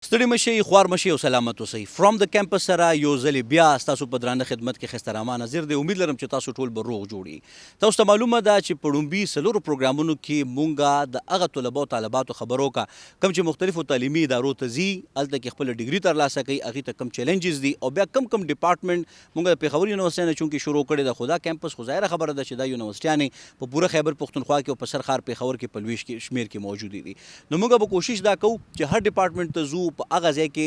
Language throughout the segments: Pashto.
ستړي مشئ خوار مشئ او سلامت اوسئ فرام د کیمپس سره یو ځلې بیا ستاسو په درانه خدمت کې ښایسته رحمان حاضر دی. امید لرم چې تاسو ټول به روغ جوړ یي. تاسو ته معلومه ده چې په ړومبي څلورو پروګرامونو کې مونږه د هغه طلبه او طالباتو خبرو کا کوم چې مختلفو تعلیمي ادارو ته ځي، هلته کې خپله ډګري ترلاسه کوي، هغې ته کم چیلنجز دي او بیا کم ډپارټمنټ مونږ د پېښور یونیورسټۍ نه چونکې شروع کړې ده. خو دا کیمپس خو ظاهره خبره ده چې دا یونیورسټیانې په پوره خیبر پښتونخوا کې او په سر ښار پېښور کې په لوی شمېر کې موجودې دي. نو مونږ به کوشش دا کوو چې هر ډپارټمنټ ته ځو، په هغه ځای کې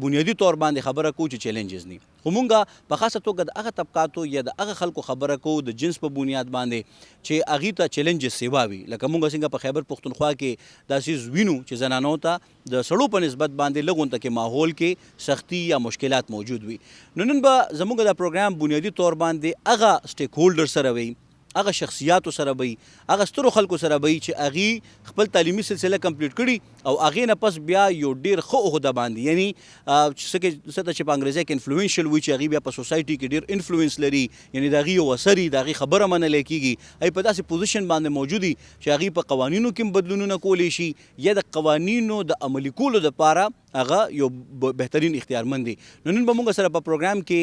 بنیادي طور باندې خبره کوو چې چیلنجز ني. خو مونږه په خاصه توګه د هغه طبقاتو یا د هغه خلکو خبره کوو د جنس په بنیاد باندې چې هغې ته چیلنجز سیوا وي. لکه مونږ څنګه په خیبر پښتونخوا کې دا څیز وینو چې زنانو ته د سړو په نسبت باندې لږ غونته کې ماحول کې سختي یا مشکلات موجود وي. نو نن به زموږ دا پروګرام بنیادي طور باندې هغه سټیک هولډر سره وي، هغه شخصیاتو سره به وي، هغه سترو خلکو سره به وي چې هغې خپل تعلیمي سلسله کمپلیټ کړي او هغې نه پس بیا یو ډېر ښه عهده باندې، یعنی څه ته چې په انګریزۍ کې انفلوئنشل وي، چې هغې بیا په سوسایټي کې ډېر انفلوئنس لري، یعنی د هغې یو اثر وي، د هغې خبره منلی کېږي، هغې په داسې پوزیشن باندې موجود وي چې هغې په قوانینو کې هم بدلونونه کولی شي یا د قوانینو د عملي کولو دپاره هغه یو بهترین اختیارمند دی. نو نن به مونږ سره په پروګرام کې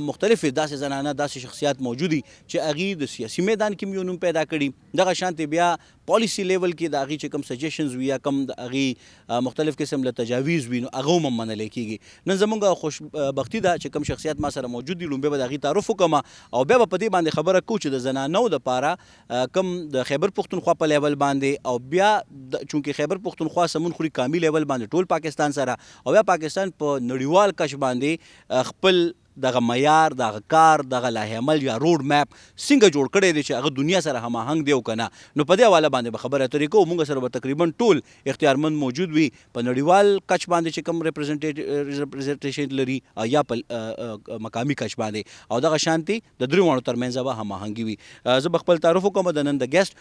مختلفې داسې زنانه داسې شخصیات موجود دي چې هغې د سیاسي میدان کې یو نوم پیدا کړي، دغه شانتې بیا پالیسي لیول کې د هغې چې کوم سجیشنز وي یا کوم د هغې مختلف قسم له تجاویز وي نو هغه هم منلی کېږي. نن زمونږ خوشبختي ده چې کوم شخصیات ما سره موجود دي، لومبی به د هغې تعارف وکړم او بیا به په دې باندې خبره کوو چې د زنانو دپاره کوم د خیبر پښتونخوا په لیول باندې او بیا چونکې خیبر پښتونخوا سمون خوري کامي لیول باندې ټول پاکستان سره او بیا پاکستان په نړیوال کچ باندې خپل دغه معیار، دغه کار، دغه لایحه عمل یا روډ میپ څنګه جوړ کړی دی چې هغه دنیا سره هماهنګ دی او که نه. نو په دې حواله باندې به خبرې اترې کوو. مونږ سره به تقریبا ټول اختیارمند موجود وي په نړیوال کچ باندې چې کوم ریپرزنټیشن لري یا په مقامي کچ باندې او دغه شانتي د درې واړو ترمنځ به هماهنګي وي. زه به خپل تعارف وکړم د نن د ګیسټ.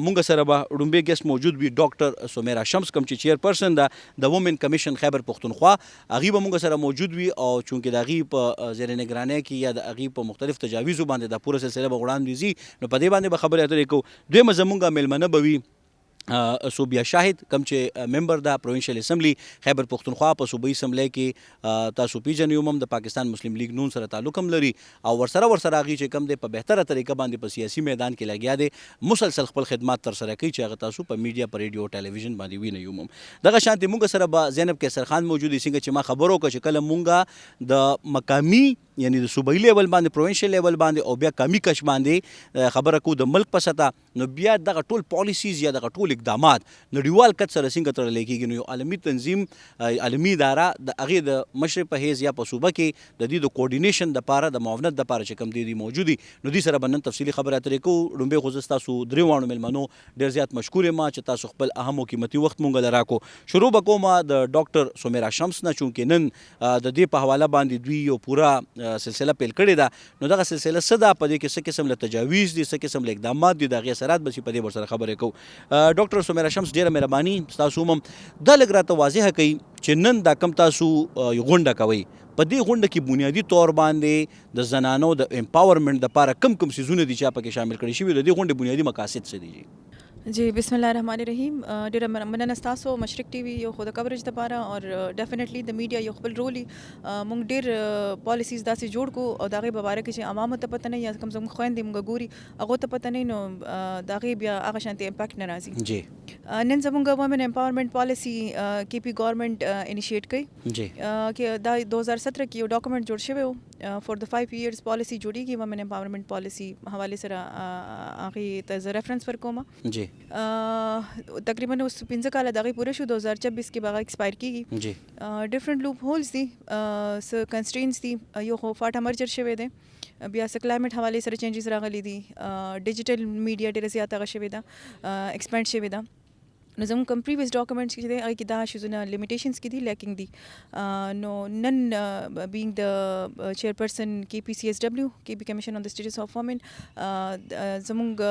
مونږ سره به ړومبی ګیسټ موجود وي ډاکټر سمیرا شمس، کوم چې چیرپرسن ده د وومن کمیشن خیبر پښتونخوا، هغې به مونږ سره موجود وي او چونکې د هغې په زیر نگرانی کې یا د هغې په مختلف تجاویزو باندې دا پوره سلسله به وړاندې ځي نو په دې باندې به خبرې اترې کوو. دویمه زمونږ میلمنه به وي صوبیا شاهد، کوم چې ممبر ده پروینشل اسمبلی خیبر پښتونخوا په صوبایي اسمبلی کې تاسو پیژنئ، هم د پاکستان مسلم لیگ نون سره تعلق هم لري او ورسره هغې چې کوم دی په بهتره طریقه باندې په سیاسي میدان کې لګیا دی، مسلسل خپل خدمات ترسره کوي چې هغه تاسو په میډیا، په ریډیو، ټلویزیون باندې وینئ. هم دغه شانتې مونږ سره به زینب کیسر خان موجود دی، څنګه چې ما خبر وکړه چې کله مونږه د مقامي یعنی د صوبایي لیول باندې، پروینشل لیول باندې او بیا کامي کچ باندې خبره کوو د ملک په سطح، نو بیا دغه ټول پالیسیز یا دغه ټول اقدامات نړیوال کچ سره څنګه تړلی کېږي. نو یو عالمي تنظیم، عالمي اداره د هغې د مشر په حیث یا په صوبه کې د دې د کوارډینیشن دپاره، د معاونت دپاره چې کوم دی موجود دي، نو دوی سره به نن تفصیلي خبرې اترې کوو. لومبی خو زه ستاسو درې واړو میلمنو ډېر زیات مشکور یم چې تاسو خپل اهم او قیمتي وخت مونږ له راکو. شروع به کوم د ډاکټر سمیرا شمس نه، چونکې نن د دې په حواله باندې دوی یو پوره سلسله پیل کړې ده. نو دغه سلسله څه ده، په دې کې څه قسم له تجاویز دي، څه قسم له اقدامات دي، د هغې اثرات به چې په دې ورسره خبرې کوو. ډاکټر سمیرا شمس ډېره مهرباني، ستاسو هم دا لږ راته واضحه کوي چې نن دا کم تاسو غونډه کوئ، په دې غونډه کې بنیادي طور باندې د زنانو د امپاورمنټ دپاره کم څیزونه دي چې پکې شامل کړي شوي، د دې غونډې بنیادي مقاصد څه دي؟ جی بسم الله الرحمن الرحیم. ډېره مننه ستاسو مشرق ټي وي یو خو د کوریج دپاره او ډیفینټلی د میډیا یو خپل رول مونږ ډېر پالیسیز داسې جوړ کړو او د هغې په باره کې چې عوامو ته پته نه یا کوم زموږ خویندې مونږ ګوري هغو ته پته نه، نو د هغې بیا هغه شانتې امپیکټ نه راځي. جی نن زموږ وومن امپاورمنٹ پالیسی کې پی گورنمنٹ انیشیټ کړي جی چې دا 2017 کې یو ډاکومنټ جوړ شوی و فور د 5 ایئرز پالیسی جوړیږي وومن امپاورمنٹ پالیسی حوالې سره هغې ته زه ریفرنس ورکوم. جی تقریباً اوس 15 کاله د هغې پوره شو، 2026 کې به هغه ایکسپایر کېږي. جی ډفرنٹ لوپ هولز دي، څه کنسټرینس دي، یو خو فاټه مرجر شوی دی، بیا څه کلایمټ حوالې سره چینجز راغلي دي، ډیجیټل میډیا ډېره زیاته هغه شوې ده، ایکسپینډ شوې ده. نو زموږ کوم پریویس ډاکومنټس چې دی هغې کې دا شیزونه لیمیټیشنس کې دي، لیکینګ دي. نو نن بینګ د چیرپرسن کې پی سی ایس ډبلیو کې پی کمیشن آن د سټیټس آف وومن، زموږ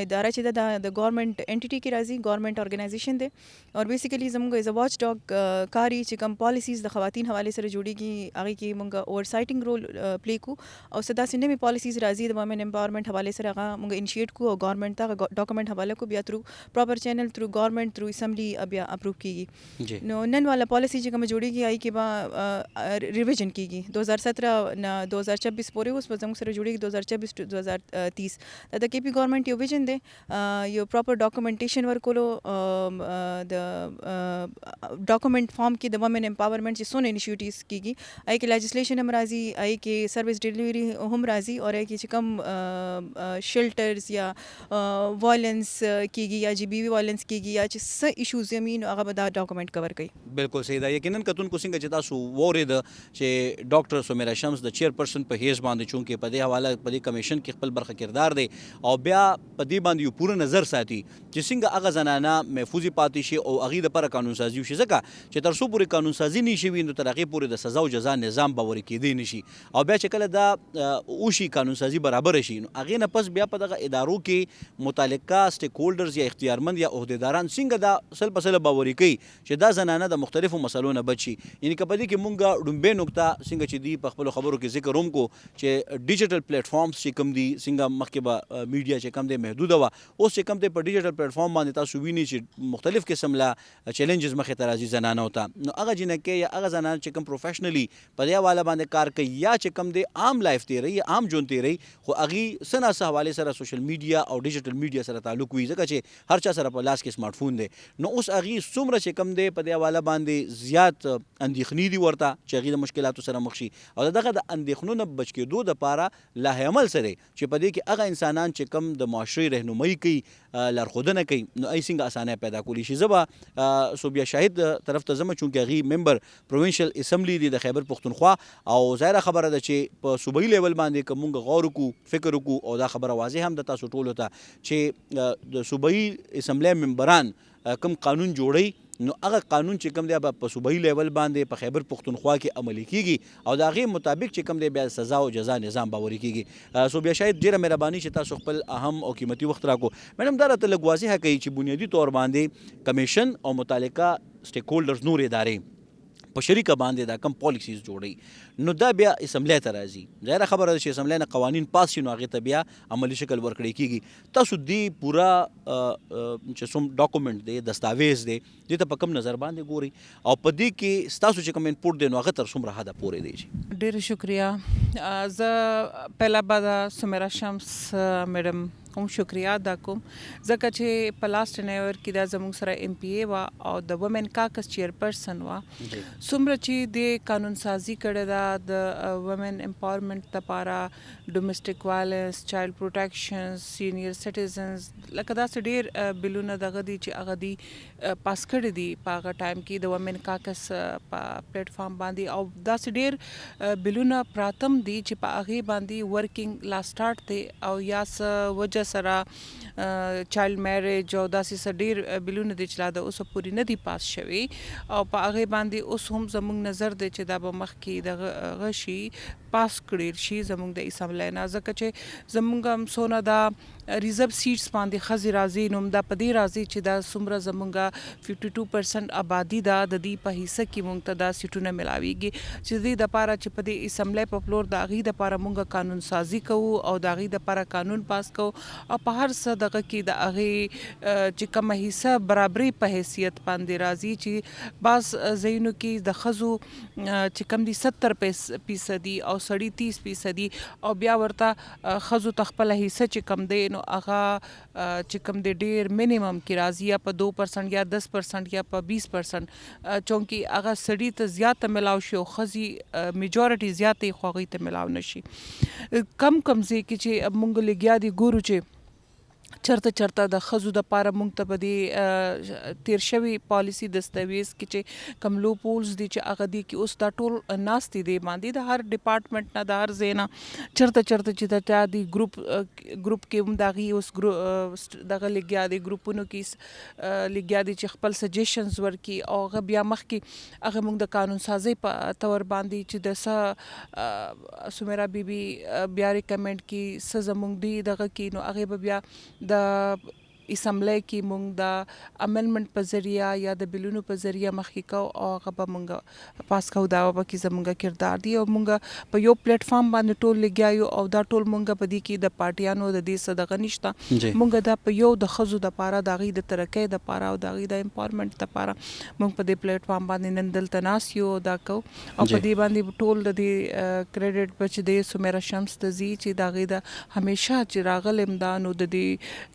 اداره چې ده د ګورنمنٹ انټیټي کې راځي، ګورنمنٹ ارګنایزیشن دی او بیسیکلی زموږ ایز ا واچ ډاګ کاري چې کوم پالیسیز د خواتین حوالې سره جوړیږي هغې کې موږ اوور سایټینګ رول پلی کوو او څه داسې نوې پالیسیز راځي د وومن امپاورمنٹ حوالې سره هغه موږ انیشیټ کوو او ګورنمنٹ ته هغه ډاکومنټ حواله کوو، بیا تھرو پراپر چینل تھرو ګورنمنٹ تھرو اسمبلی بیا اپروو کیږي جی نو نن والا پالیسی چې کوم جوړیږي آی کې با ریویژن کیږي 2017 نه 2026 پورې اوس په زموږ سره جوړیږي 2024 to 2030 دا د کې پی ګورنمنت یو ویژن دی یو پراپر ډاکومنټیشن ورکولو د ډاکومنٹ فارم کې د وومن امپاورمنٹ چې سونه انیشیټیوز کیږي آی کې لیجسلیشن هم راځي آی کې سروس ډیلیوری هم راځي اور آی کې چې کم شیلټرز یا وایلنس کیږي یا جی بیوی وایلنس کیږي یا چې څه ایشوز یمي نو هغه به دا ډاکومنٹ کور کوي بالکل صحیح ده یقینا کتونکو څنګه چې تاسو وورید چې ډاکټر سمیرا شمس د چیرپرسن په هیڅ باندې چونکې په دې حواله په دې کمیشن کې خپل برخه کردار دی او بیا په دې باندې یو پوره نظر ساتي چې څنګه هغه زنانه محفوظ پاتې شي او هغې دپاره قانون سازي وشي ځکه چې تر څو پورې قانون سازي نه شي وي نو تر هغې پورې د سزا او جزا نظام باوري کیدی نشي او بیا چې کله دا وشي قانون سازي برابر شي نو هغې نه پس بیا په دغه ادارو کې متعلقه سټیک هولډرز یا اختیارمند یا عهدیداران څنګه دا سل په سله باوري کوي چې دا زنانه د مختلفو مسلو نه بچ شي یعنې که په دې کې مونږ ډومبۍ نقطه څنګه چې دوی په خپلو خبرو کې ذکر هم کو چې ډیجیټل پلیټفارمز چې کوم دي څنګه مخکې به میډیا چې کوم دی محدوده وه اوس چې کوم دی په ډیجیټل پلیټفارم باندې تاسو وینئ چې مختلف قسم له چیلنجز مخې ته راځي زنانو ته نو هغه جنکۍ یا هغه زنانه چې کوم پروفیشنلی په دې حواله باندې کار کوي یا چې کوم دی عام لایف تیروي یا عام ژوند تیروي خو هغې څه ناڅه حوالې سره سوشل میډیا او ډیجیټل میډیا سره تعلق وي ځکه چې هر چا سره په لاس کې سمارټ فون دی نو اوس هغې څومره چې کوم دی په دې حواله باندې زیات اندېښنې دي ورته چې هغې د مشکلاتو سره مخ شي او د دغه د اندېښنو نه بچ کېدو دپاره لاه عمل څه دی چې په دې کې هغه انسانان چې کوم د معاشرې رهنمایي کوي لارښودنه کوي نو ای څنګه اسانه پیدا کولی شي زه به صوبیا شاهد طرف ته ځم چونکې هغې ممبر پروینشل اسمبلی دی د خیبر پښتونخوا او ظاهره خبره ده چې په صوبایي لیول باندې که مونږ غور وکړو فکر وکړو او دا خبره واضح هم د تاسو ټولو ته چې د صوبایي اسمبلی ممبران کوم قانون جوړوي نو هغه قانون چې کوم دی په صوبایي لیول باندې په خیبر پښتونخوا کې عملي کیږي او د هغې مطابق چې کوم دی بیا سزا او جزا نظام باوري کیږي صوبیا شاهد ډېره مهرباني چې تاسو خپل اهم او قیمتي وخت راکو میډم دا راته لږ واضحه کوي چې بنیادي طور باندې کمیشن او متعلقه سټیک هولډرز نور ادارې په شریکه باندې دا کم پالیسیز جوړوي نو دا بیا اسمبلی ته راځي ظاهره خبره ده چې اسمبلی نه قوانین پاس شي نو هغې ته بیا عملي شکل ورکړی کیږي تاسو دې پوره چې څوم ډاکومنټ دی دستاویز دی دې ته په کم نظر باندې ګوري او په دې کې ستاسو چې کوم انپوټ دی نو هغه تر څومره حده پورې دی ډېر شکریه زه پهله به د سمیرا شمس میډم هم شکریه ادا کوم ځکه چې په لاست نیور کې دا زموږ سره ایم پی ای وه او د وومن کاکس چیرپرسن وه څومره چې د قانون سازي کړې ده د وومن امپاورمنټ دپاره ډومسټک وایلنس چایلډ پروټیکشن سینیر سټیزنز لکه داسې ډېر بلونه دغه دي چې هغه دي پاس کړي دي په هغه ټایم کې د وومن کاکس په پلیټ فارم باندې او داسې ډېر بلونه پراتم دي چې په هغې باندې ورکینګ لا سټارټ دی او یا څه وجه سره چایلډ میریج او داسې څه ډېر بلونه دي چې لا د اوسه پورې نه دي پاس شوي او په هغې باندې اوس هم زموږ نظر دی چې دا به مخکې دغه شي پاس کړی شي زموږ د اسمبلی نه ځکه چې زموږ هم څونه دا ریزرو سیټس باندې ښځې راځي نو دا په دې راځي چې دا څومره زموږ 52% آبادي ده د دې په حصه کې موږ ته دا سیټونه ملاویږي چې د دې دپاره چې په دې اسمبلی په فلور د هغې دپاره موږ قانون سازي کوو او د هغې دپاره قانون پاس کوو او په هر څه دغه کې د هغې چې کومه حصه برابرۍ په حیثیت باندې راځي چې بعض ځایونو کې د ښځو چې کوم دي 70% او سړي 30% او بیا ورته ښځو ته خپله حصه چې کوم دی نو هغه چې کوم دی ډېر منیمم کې راځي یا په 2% یا 10% یا په 20% چونکې هغه سړي ته زیاته ملاو شي او ښځې میجورټي زیاتې خو هغوی ته ملاو نه شي کم ځای کې چې موږ لګیا دي ګورو چې چرته د ښځو دپاره موږ ته په دې تیر شوي پالیسي دستاویز کې چې کوم لو پولز دي چې هغه دي کې اوس دا ټول ناست دي باندې د هر ډپارټمنټ نه د هر ځای نه چرته چې د چا دي ګروپ کې هم د هغې اوس دغه لګیا دي ګروپونو کې لګیا دي چې خپل سجیشنز ورکړي او هغه بیا مخکې هغه موږ د قانون سازۍ په طور باندې چې د څه سمیرا بیبي بیا ریکمنډ کړي څه زموږ دي دغه کې نو هغې به بیا د اسمبلی کې مونږ د امندمنت په ذریعہ یا د بلونو په ذریعہ مخکې کو او هغه به مونږ پاس کو دا به کې زمونږ کردار دی او مونږ په یو پلیټ فارم باندې ټول لګیایو او دا ټول مونږ په دې کې د پارټیانو د دې صدقه نشته مونږ دا په یو د خزو د پاره د غي د ترقۍ د پاره او د غي د امپاورمنت د پاره مونږ په دې پلیټ فارم باندې نن دلته ناس یو دا کو او په دې باندې ټول د دې کریډټ بچ دی سمیرا شمس ته زی چې دا غي د همیشه چې راغلم دا نو د دې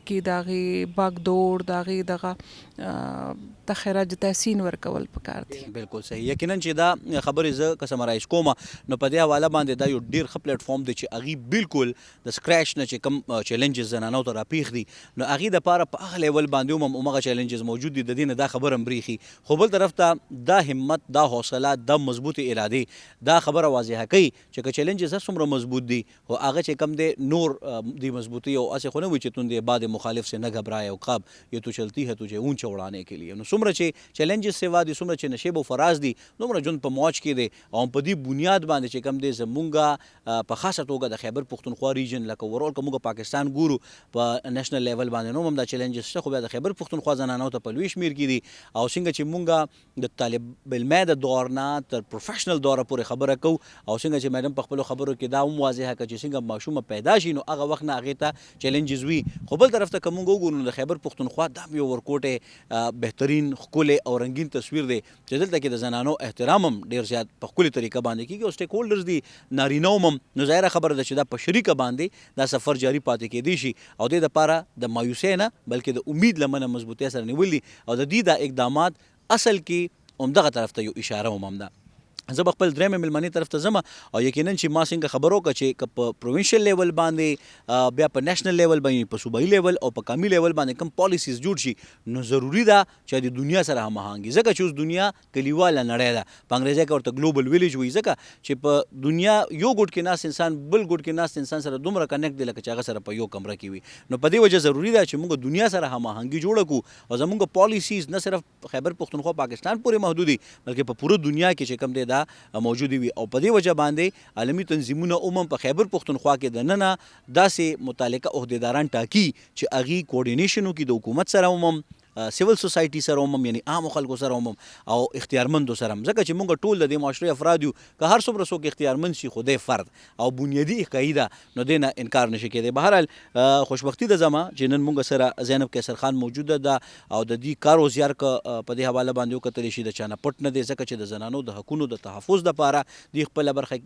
کې دا غي باغ دور دا غي دغه د خراج تحسین ورکول پکار دي. بالکل صحیح. یقینا چې دا خبرې زه که سمرایز کوم نو په دې حواله باندې دا یو ډیر ښه پلیټ فارم دی چې اغي بالکل د سکریچ نه چې کم چیلنجز زنانو ته راپیښ دي نو اغي د پاره په هغه لیول باندې هم هغه چیلنجز موجود دي د دې نه دا خبره مبريخي خو بل طرف ته دا همت دا حوصله دا مضبوط اراده دا خبره واضحه کوي چې که چیلنجز څومره مضبوط دي او هغه چې کم دي نور دی مضبوطی او اسه خو نه وي چې تون بعد مخالف سے نہ گھبرائے او خواب یہ تو چلتی ہے تجھے اونچا اڑانے کے لیے نو څومره چې چیلنجز سیوا دي څومره چې نشیب او فراز دي نومره جون په موج کې دي او په دې بنیاد باندې چې کم دي زمونږه په خاصه توګه د خیبر پختونخوا ریجن لکه ورول کومه پاکستان ګورو په نېشنل لیول باندې نو هم دا چیلنجز شته خو بیا د خیبر پختونخوا زنانو ته په لوی شمیر کې دي او څنګه چې مونږه د طالب علم د دور نه تر پروفیشنل دور پورې خبره کو او څنګه چې میډم په خپل خبرو کې دا هم واضحه کړي چې څنګه ماشومه پیدا شي نو هغه وخت نه هغه ته چیلنجز وي خو بل طرف ته کوم وګورو د خیبر پختونخوا دا یو ورکوټه بهترین خپل او رنگین تصویر دی چې دلته کې د زنانو احترام هم ډیر زیات په خپل طریقه باندې کیږي او سټیک هولډرز دي نارینه هم نو ظاهره خبره ده چې دا په شریکه باندې دا سفر جاری پاتې کېدی شي او د لپاره د مایوسۍ نه بلکې د امید لمنه مضبوطی سره نیولي او د دې د اقدامات اصل کې همدغه طرف ته یو اشاره هم ده. زه به خپل درېمې مېلمنې طرف ته ځم او یقینا چې ما څنګه خبر وکړه چې په پروینشل لیول باندې بیا په نېشنل لیول باندې په صوبایي لیول او په قومي لیول باندې کوم پالیسیز جوړ شي نو ضروري ده چې د دنیا سره هماهنګي ځکه چې اوس دنیا کلیواله نړۍ ده په انګریزي کې ورته ګلوبل ویلیج وایي ځکه چې په دنیا یو ګوټ کې ناست انسان بل ګوټ کې ناست انسان سره دومره کنیکټ دی لکه چې هغه سره په یو کمره کې وي نو په دې وجه ضروري ده چې موږ دنیا سره هماهنګي جوړه کړو او زموږ پالیسیز نه صرف خیبر پختونخوا پاکستان پورې محدود دي بلکې په پوره دنیا کې چې کوم دی دا موجود وي او په دې وجه باندې عالمي تنظیمونه په خیبر پختونخوا کې د ننه داسې متعلقه عہدیداران ټاکي چې اغي کوارډینیشن وکړي د حکومت سره هم سیول سوسایټي سره هم یعنی عام خلکو سره هم او اختیارمندو سره هم ځکه چې موږ ټول د دې معاشري افراد یو که هر څومره څوک اختیارمند شي خو دی فرد او بنیادي قاعده نو دی نه انکار نشي کېدی. بهرحال خوشبختی د زما چې نن موږ سره زینب قیصر خان موجوده ده او د دې کار او زیار په دې حواله باندې وکتل شي د چانه پټ نه دی ځکه چې د زنانو د حقونو د تحفظ لپاره د خپل برخه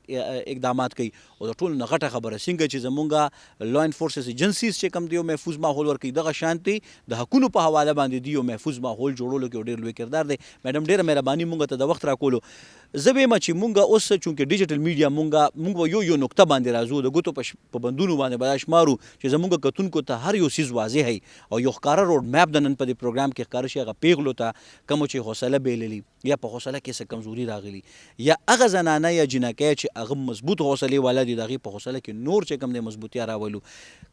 اقدامات کوي او د ټول نه غټه خبره څنګه چې زمونږه لا انفورسز ایجنسیز چې کوم دیو محفوظ ماحول ورکوي دغه شانتي د حقونو په حواله باندې دیو محفوظ ماحول جوړولو کې ډېر لوی کردار دی. میډم ډېره مهرباني مونږ ته د وخت راکولو زه به یم چې مونږ اوس چونکې ډیجیټل میډیا مونږ یو نقطه باندې راځو د ګوتو په بندونو باندې به شمارو چې زمونږ کتونکو ته هر یو څیز واضح وي او یو ښکاره روډ میپ د نن په دې پروګرام کې ښکاره شي هغه پیغلو ته کومو چې حوصله بایللي یا په حوصله کې څه کمزوري راغلي یا هغه زنانه یا جنکۍ چې هغه مضبوط حوصلې والا دي د هغې په حوصله کې نور چې کوم دی مضبوطیا راولو.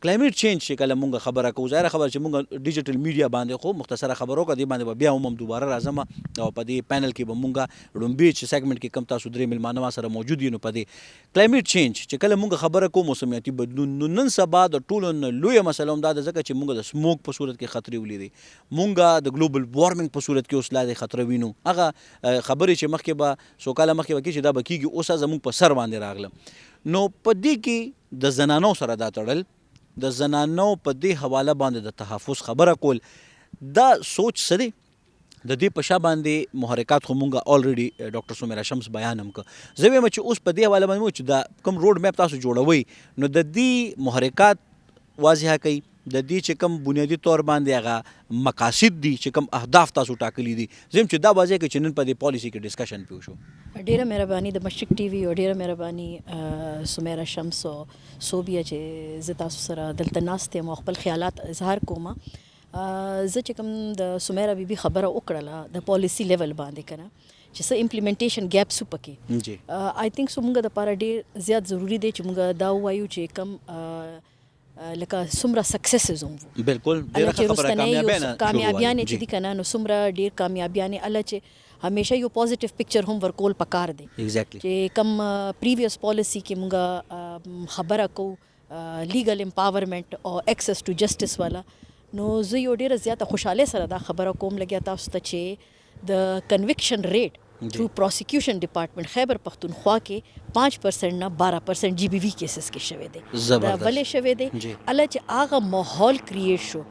کلایمیټ چینج چې کله مونږ خبره کوو ظاهره خبره چې مونږ ډیجیټل میډیا باندې خو مختصره خبرو کړه دې باندې به بیا هم دوباره راځم او په دې پینل کې به مونږ لومبي چې سیګمنټ کې کم تاسو درې مېلمانه ما سره موجود یو نو په دې کلایمیټ چینج چې کله مونږ خبره کوو موسمیاتي بدلون نو نن سبا د ټولو نه لویه مسله هم دا ده ځکه چې مونږ د سموک په صورت کې خطرې ولیدې مونږ د ګلوبل وارمنګ په صورت کې اوس لا د خطر وینو هغه خبرې چې مخکې به څو کاله مخکې به کېږي چې دا به کېږي اوس زموږ په سر باندې راغله نو په دې کې د زنانو سره دا تړل د زنانو په دې حواله باندې د تحفظ خبره کول دا سوچ څه دی د دې په شا باندې محرکات خو مونږه الریډي ډاکټر سمیرا شمس بیان هم کړ زه وایم چې اوس په دې حواله باندې چې دا کوم روډ میپ تاسو جوړوئ نو د دې محرکات واضحه کوي د دې چې کوم بنیادی طور باندې هغه مقاصد دي چې کوم اهداف تاسو ټاکلي دي زم چې دا واضح کوي چې نن په دې پالیسي کې ډسکشن پیو شو. ډیره مهرباني د مشرق ټي وي او ډیره مهرباني سمیرا شمس او صوبیا چې زه تاسو سره دلته ناست یم او خپل خیالات اظهار کوم. زه چې کوم د سمیرا بیبي خبره وکړله د پالیسي لیول باندې کنه چې څه امپلیمنټیشن ګیپس وپکې جی آی تھنک سو مونږ د لپاره ډېر زیات ضروری دی چې مونږ دا ووایو چې کم لکه څومره سکسیسز هم بالکل ډېره خبره کامیابیانې چې دي که نه نو څومره ډېر کامیابیانې الله چې همیشه یو پازیټیو پکچر هم ورکول پکار دی چې کم پریویس پالیسی کې مونږ خبره کوو لیګل امپاورمنٹ او ایکسس ټو جسټس والا نو زه یو ډیره زیاته خوشاله سره دا خبره کوم لګیا تاسو ته چې د کنوکشن ریټ تھرو پروسیکیوشن ډپارټمنٹ خیبر پختونخوا کې 5% نه 12% جی بی وی کیسز کې شوی دی. دا ولې شوی دی؟ الله چې هغه ماحول کریټ شو،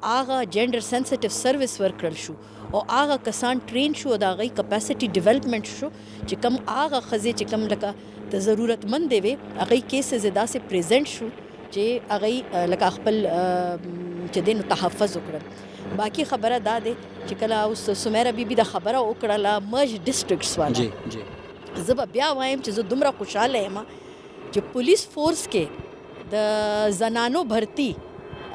هغه جنډر سنسټیو سروس ورکړل شو او هغه کسان ټرین شو، دا غي کپاسټي ډیولپمنٹ شو چې کم هغه خزې چې کم لکه د ضرورتمند دی هغه کیسز داسې پریزنٹ شو چې هغه لکه خپل چې دینو تحفظ وکړل. باقی خبره دا ده چې کله اوس سمیرا بیبي د خبره وکړله مرج ډسټرکټس والا، زه به بیا وایم چې زه دومره خوشاله یم چې پولیس فورس کې د زنانو بھرتی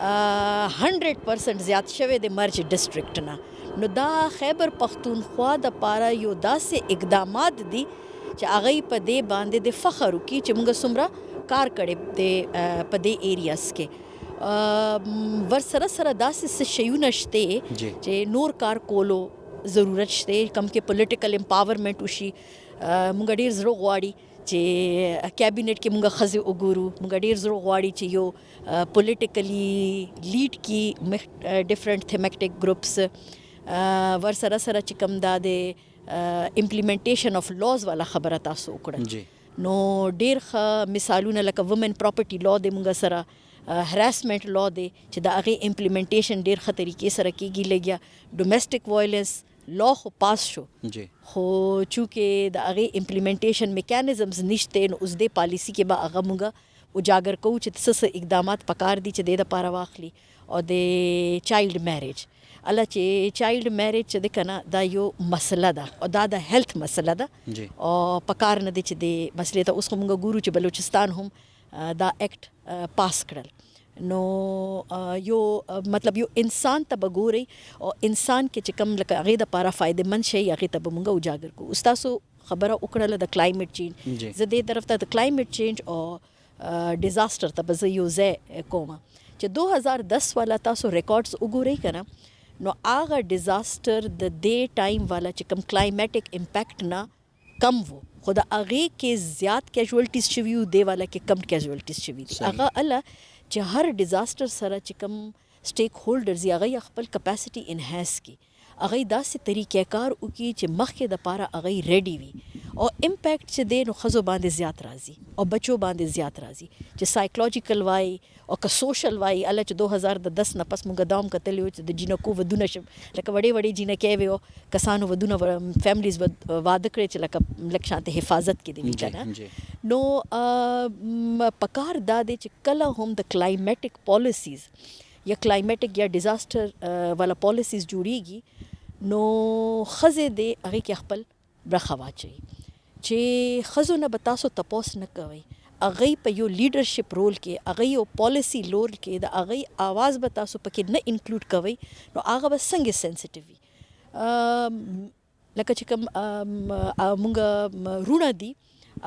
100% زیات شوی د مرج ډسټرکټ نه. نو دا خیبر پختونخوا د پاره یو داسې اقدامات دي چې هغه په دې باندې د فخر وکړي چې موږ څومره کار کړی د په دې ایریاز کې. ورسره سره داسې شیونه شته چې نور کار کولو ضرورت شته، کم کې پولیټیکل امپاورمنٹ وشي. موږ ډېر زړه غواړي چې کابینټ کې موږ ښځې وګورو، موږ ډېر زړه غواړي چې یو پولیټیکلی لیډ کی ډفرنٹ تھیمیټک گروپس. ورسره سره چې کوم دا د امپلیمنټیشن اف لاز والا خبره تاسو وکړه، نو ډېر ښه مثالونه لکه وومن پراپرټي لا د موږ سره هراسمنٹ لا دی چې د هغې امپلیمنټیشن ډېر ښه طریقې سره کېږي. لګیا ډومیسټک وایلنس لا خو پاس شو، خو چونکې د هغې امپلیمنټیشن میکانزمز نشته، نو اوس دې پالیسي کې به هغه موږ اجاګر کوو چې څه اقدامات پکار دي چې دې دپاره واخلي. او د چایلډ میریج، الله چې چایلډ میریج چې دی که نه دا یو مسله ده او دا د هیلث مسله ده او پکار نه دی چې د مسلې ته اوس خو موږ ګورو چې بلوچستان هم دا ایکټ پاس کړل. نو یو مطلب یو انسان ته به ګورئ او انسان کې چې کوم لکه هغې دپاره فایده مند شي هغې ته به موږ اجاګر کوو. اوس تاسو خبره وکړله د کلایمیټ چینج، زه دې طرف ته د کلایمیټ چینج او ډیزاسټر ته به زه یو ځای کوم چې 2010 والا تاسو ریکارډز وګورئ که نه، نو هغه ډیزاسټر د دې ټایم والا چې کوم کلایمیټک امپیکټ نه کم وو، خو د هغې کې زیات کیژوالټیز شوي وو، دې والا کې کم کیژوالټیز شوي دي. هغه الله چې هر ډیزاسټر سره چې کوم سټیک هولډرز یا هغه خپل کپاسټي انهانس کړي، هغه داسې طریقې کار وکړي چې مخکې دپاره هغه ریډي وي او امپیکټ چې دی نو ښځو باندې زیات راځي او بچو باندې زیات راځي، چې سایکولوجیکل وای او که سوشل وای. الله چې 2010 نه پس موږ دا هم کتلی وو چې د جینکو ودونه لکه وړې وړې جینکې وې او کسانو ودونه فیملیز واده کړی چې لکه شانته حفاظت کې دی که نه. نو پکار دا دی چې کله هم د کلایمیټک پالیسیز یا کلایمیټک یا ډیزاسټر والا پالیسیز جوړیږي، نو ښځې دی هغې کې خپل برخه واچوي چې ښځو نه به تاسو تپوس نه کوئ، هغوی په یو لیډرشپ رول کې، هغوی یو پالیسی رول کې د هغوی آواز به تاسو پکې نه انکلوډ کوئ، نو هغه به څنګه سینسیټیو وي. لکه چې کوم مونږ رونه دي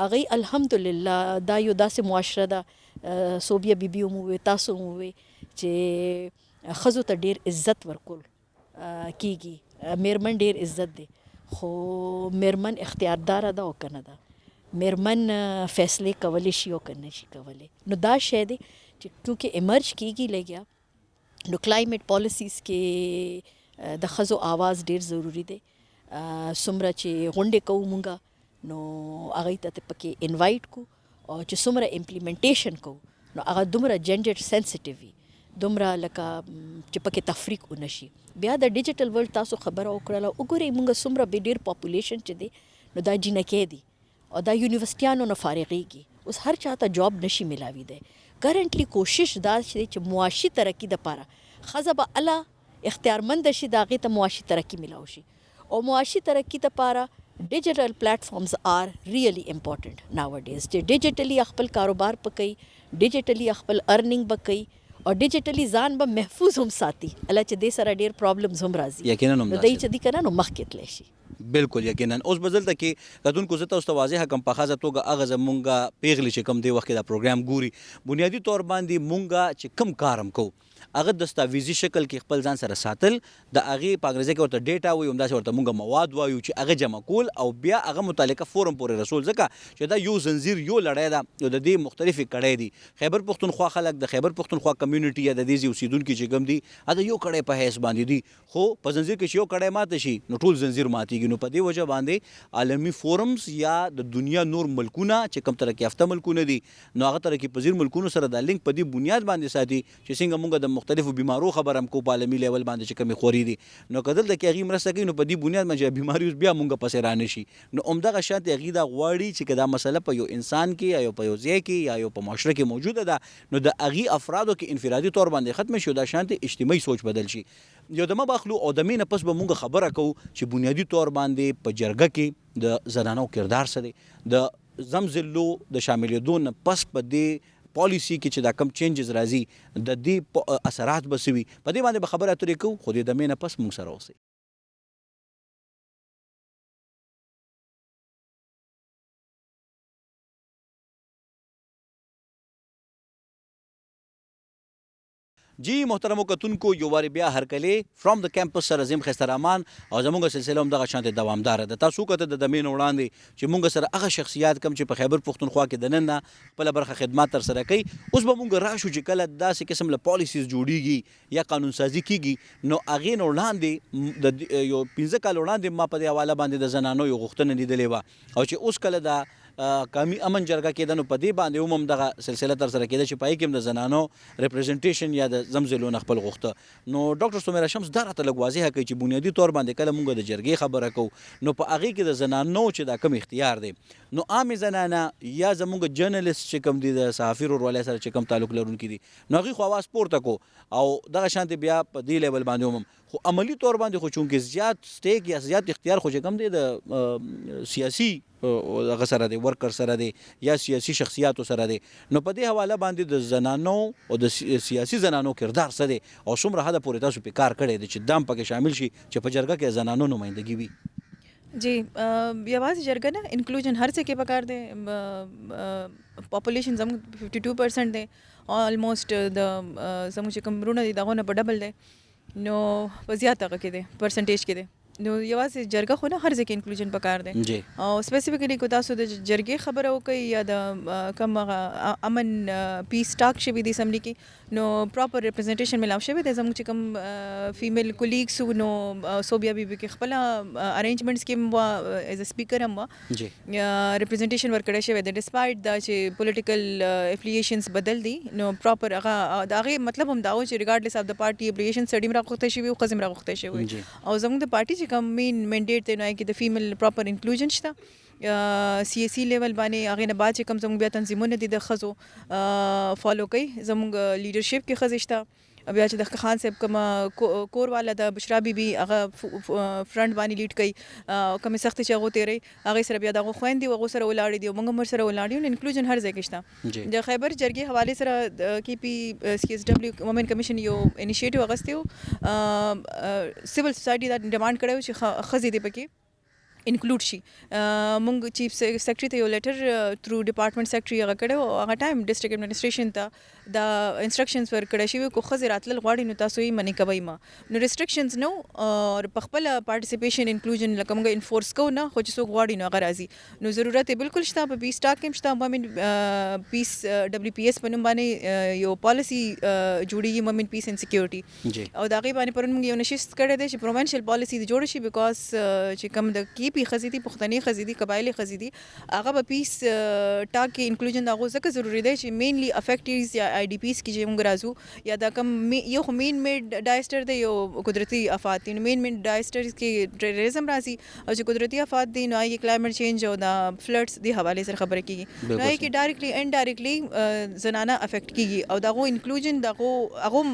هغوی الحمدلله دا یو داسې معاشره ده، صوبیه بیبي هم ووی تاسو هم ووی چې ښځو ته ډېر عزت ورکول کېږي. میرمن ډېر عزت دی، خو میرمن اختیارداره ده او که نه ده، میرمن فیصلې کولی شي او که نه شي کولی. نو دا شی دی چې کیونکې ایمرج کېږي لګیا، نو کلایمیټ پالیسیز کې د ښځو آواز ډېر ضروری دی. څومره چې غونډې کوو مونږ نو هغوی ته پکې انوایټ کو او چې څومره امپلیمنټیشن کوو نو هغه دومره جنډر سینسیټیو وي، دومره لکه چې پکې تفریق ونه شي. بیا د ډیجیټل ورلډ تاسو خبره وکړله، وګورئ مونږ څومره به ډېر پاپولیشن چې دی نو دا جینکې دي او دا یونیورسټیانو نه فارغېږي، اوس هر چا ته جاب نشي ملاوي دی. کرنټلی کوشش دا چې معاشي ترقي دپاره ښځه به الله اختیارمند شي، د هغې ته معاشي ترقي ملاو شي. او معاشي ترقي دپاره ډیجیټل پلیټفارمز آر ریئلی امپورټنٹ ناوډیز، چې ډیجیټلی خپل کاروبار پکوي، ډیجیټلی خپل ارننګ بکوي او ډیجیټلی ځان به محفوظ هم ساتي. الله چې دې سره ډېر پرابلمز هم راځي، یقینا هم دی چې دی که نه نو مخکې تللی شي. بالکل یقینا. اوس به دلته کې کتونکو زه تاسو ته واضحه کړم په ښځه توګه هغه زمونږ پیغلې چې کوم دی وخت کې دا پروګرام ګوري، بنیادي طور باندې مونږ چې کم کار هم کوو هغه دستاویزي شکل کې خپل ځان سره ساتل، د هغې په انګریزي کې ورته ډیټا وایي، همداسې ورته مونږ مواد وایو چې هغه جمع کول او بیا هغه متعلقه فورم پورې رسول، ځکه چې دا یو زنځیر یو لړۍ ده او د دې مختلفې کړۍ دي. خیبر پښتونخوا خلک د خیبر پښتونخوا کمیونټي یا د دې ځای اوسېدونکي چې کوم دي دا یو کړۍ په حیث باندې دي، خو په زنځیر کې چې یو کړۍ ماته شي نو ټول زنځیر ماتېږي. نو په دې وجه باندې عالمي فورمز یا د دنیا نور ملکونه چې کوم ترقي یافته ملکونه دي نو هغه ترقي پذیر ملکونو سره دا لینک په دې بنیاد باندې ساتي چې څنګه موږ د مختلفو بیمارو خبر هم کو په عالمي لیول باندې چې کومې خوري دي، نو که دلته کې هغې مرسته کوي نو په دې بنیاد باندې بیماري بیا موږ پسې رانه شي. نو همدغه شان هغې دا غواړي چې که دا مسله په یو انسان کې یا یو په یو ځای کې یا یو په معاشره کې موجوده ده نو د هغې افرادو کې انفرادي طور باندې ختم شي او دا شانتې اجتماعي سوچ بدل شي. یو دمه باخلو او د مینه پس به مونږ خبره کوو چې بنیادي طور باندې په جرګه کې د زنانو کردار څه دی، د زمزلو د شاملېدو نه پس په دې پالیسي کې چې دا کم چینجز راځي د دې اثرات به څه وي، په دې باندې به خبرې اترې کوو، خو د مینه پس مونږ سره اوسئ. جی محترمو کتونکو یو وارې بیا هرکلې فرام د کیمپس سره زم ښایسته رحمان او زموږ سلسله همدغه شانتې دوامداره ده. تاسو وکتل د دمې نه وړاندې چې موږ سره هغه شخصیات کم چې په خیبر پښتونخوا کې د نن نه خپله برخه خدمات ترسره کوي. اوس به موږ راشو چې کله داسې قسم له پالیسیز جوړیږي یا قانون سازي کیږي نو هغې نه وړاندې د یو 15 کال وړاندې ما په دې حواله باندې د زنانو یو غوښتنه لیدلې وه او چې اوس کله د قومي امن جرګه کېده نو په دې باندې هم همدغه سلسله ترسره کېده چې په هغې کې هم د زنانو ریپرزنټیشن یا د زمزلو نه خپل غوښته. نو ډاکټر سمیرا شمس دا راته لږ واضحه کوي چې بنیادي طور باندې کله موږ د جرګې خبره کوو نو په هغې کې د زنانو چې دا کم اختیار دی نو عامې زنانه یا زموږ جرنلسټ چې کوم دي د صحافي ورورولۍ سره چې کوم تعلق لرونکي دي نو هغوی خو اواز پورته کو او دغه شانتې بیا په دې لیول باندې هم خو عملي طور باندې خو چونکې زیات سټیک یا زیات اختیار خو چې کوم دی د سیاسي هغه سره دی ورکر سره دی یا سیاسي شخصیاتو سره دی نو په دې حواله باندې د زنانو او د سیاسي زنانو کردار څه دی او څومره حده پورې تاسو پې کار کړی دی چې دام پکې شامل شي چې په جرګه کې زنانو نمایندګي وي. جی یوازې جرګه نه انکلوژن هر څه کې پکار دی. پاپولیشن زموږ 52% دی آلموسټ د زموږ چې کوم وروڼه دي د هغو نه په ډبل دی نو په زیات هغه کې دی پرسنټیج کې دی نو یوازې جرګه خو نه هر ځای کې انکلوژن پکار دی جی او سپیسیفیکلی کو تاسو د جرګې خبره وکړئ یا د کم امن پیس ټاک شوي دي اسمبلی کې نو پراپر ریپرزنټیشن ملاو شوی دی زموږ چې کوم فیمیل کولیګس وو نو صوبیا بیبي کې خپله ارینجمنټس کې هم وه ایز ا سپیکر هم وه جی ریپرزنټیشن ورکړی شوی دی ډسپایټ دا چې پولیټیکل افلیشنز بدل دي نو پراپر هغه د هغې مطلب هم دا و چې ریګارډلیس اف د پارټي افلیشن سړي هم راغوښتی شوي او ښځې هم راغوښتی شوي او زموږ د پارټي چې کوم مین منډیټ دی نو هغې کې د فیمیل پراپر انکلوژن شته سیاسي لیول باندې هغې نه بعد چې کوم زموږ بیا تنظیمونه دي د ښځو فالو کوي زموږ لیډرشپ کې ښځې شته بیا چې د خان صاحب کومه کور والا د بشرا بیبي هغه فرنټ باندې لیډ کوي کومې سختې چې هغو تېروي هغې سره بیا د هغو خویندې هغو سره ولاړې دي او موږ هم ورسره ولاړ یو انکلوژن هر ځای کې شته. د خیبر جرګې حوالې سره کې پی سی ایس ډبلیو وومن کمیشن یو انیشیټیو اخیستی و سیول سوسایټي دا ډیمانډ کړی و چې ښځې دې پکې انکلوډ شي. مونږ چیف سیکرټري ته یو لیټر تھرو ډپارټمنټ سیکرټري هغه کړی و هغه ټایم ډسټرکټ ایډمنسټریشن ته دا انسټرکشنز ورکړی شوي کو ښځې راتلل غواړي نو تاسو یې منې کوئ ما نو ریسټرکشنز نو او په خپله پارټیسپیشن انکلوژن لکه موږ انفورس کوو نه خو چې څوک غواړي نو هغه راځي نو ضرورت یې بالکل شته په پیس ټاک کې هم شته وومن پیس ډبلیو پی ایس په نوم باندې یو پالیسي جوړیږي وومن پیس اینډ سیکیورټي او د هغې باندې پرون موږ یو نشست کړی دی چې پروونشل پالیسي دې جوړه شي بیکاز چې کوم د کې پی ښځې دي پښتنې ښځې دي قبایلي ښځې دي هغه به پیس ټاک کې انکلوژن د هغو ځکه ضروري دی چې مینلی افیکټیز یا آی ډي پیس کې چې موږ راځو یا دا کم یو خو مین میډ ډایسټر دی یو قدرتي آفات دي نو مین میډ ډایسټر کې ټیرریزم راځي او چې قدرتي آفات دي نو هغې کلایمیټ چینج او د فلډس دې حوالې سره خبره کېږي نو هغې کې ډایرکټلی انډایرکټلی زنانه افیکټ کېږي او د هغو انکلوژن د هغو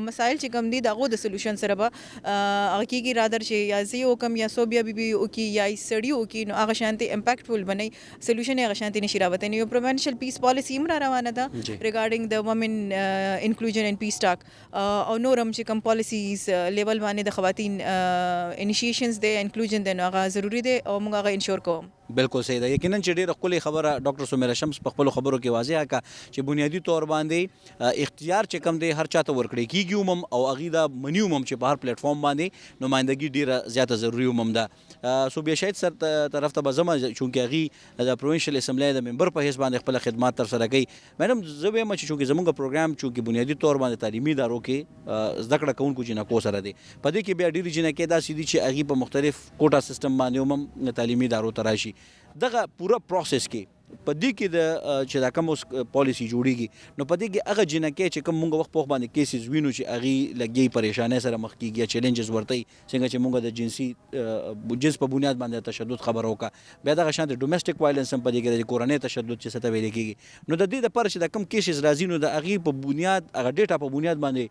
مسایل چې کوم دي د هغو د سلوشن سره به هغه کېږي رادر چې یا زه یې وکړم یا صوبیا بیبي وکړي جای سړی وکړي نو هغه شانتي امپیکټفل بنئ سولوشن یې هغه شانتي نشي راوتی. نو یو پروینشل پیس پالیسی هم را روانه ده ریګارډینګ د وومن انکلوژن ان پیس ټاک او نور هم چې کوم پالیسیز لیول باندې د خواتین انیشیشنز دی انکلوژن دی نو هغه ضروری دی او موږ هغه انشور کوو. بالکل صحیح ده. یقینا چې ډېره ښکلې خبره ډاکټر سمیرا شمس په خپلو خبرو کې واضحه کړه چې بنیادي طور باندې اختیار چې کم دی هر چاته ورکړی کېږي هم او هغې دا مني هم چې په هر پلیټفارم باندې نمایندګي ډېره زیاته ضروري هم ده. صوبیه شهید سر طرف ته به ځم چونکې هغې د پروینشل اسمبلی د ممبر په حیث باندې خپله خدمات ترسره کوي. میډم زه به یم چې چونکې زموږ پروګرام چونکې بنیادي طور باندې تعلیمي ادارو کې زده کړه کوونکو جنکو سره دی په دې کې بیا ډېرې جنکې داسې دي چې هغې په مختلف کوټا سیستم باندې هم تعلیمي ادارو ته راشي. دغه پوره پروسس کې په دې کې د چې دا کوم اوس پالیسي جوړیږي نو په دې کې هغه جنکې چې کوم مونږ وخت په وخت باندې کیسز وینو چې هغې لګي پریشانۍ سره مخ کېږي چیلنجز ورته څنګه چې مونږ د جنسي جنس په بنیاد باندې تشدد خبره وکړه بیا دغه شانتې ډومestic وایلنس هم په دې کې د کورنۍ تشدد چې څه ته ویل کېږي نو د دې دپاره چې دا کوم کیسز راځي نو د هغې په بنیاد هغه ډیټا په بنیاد باندې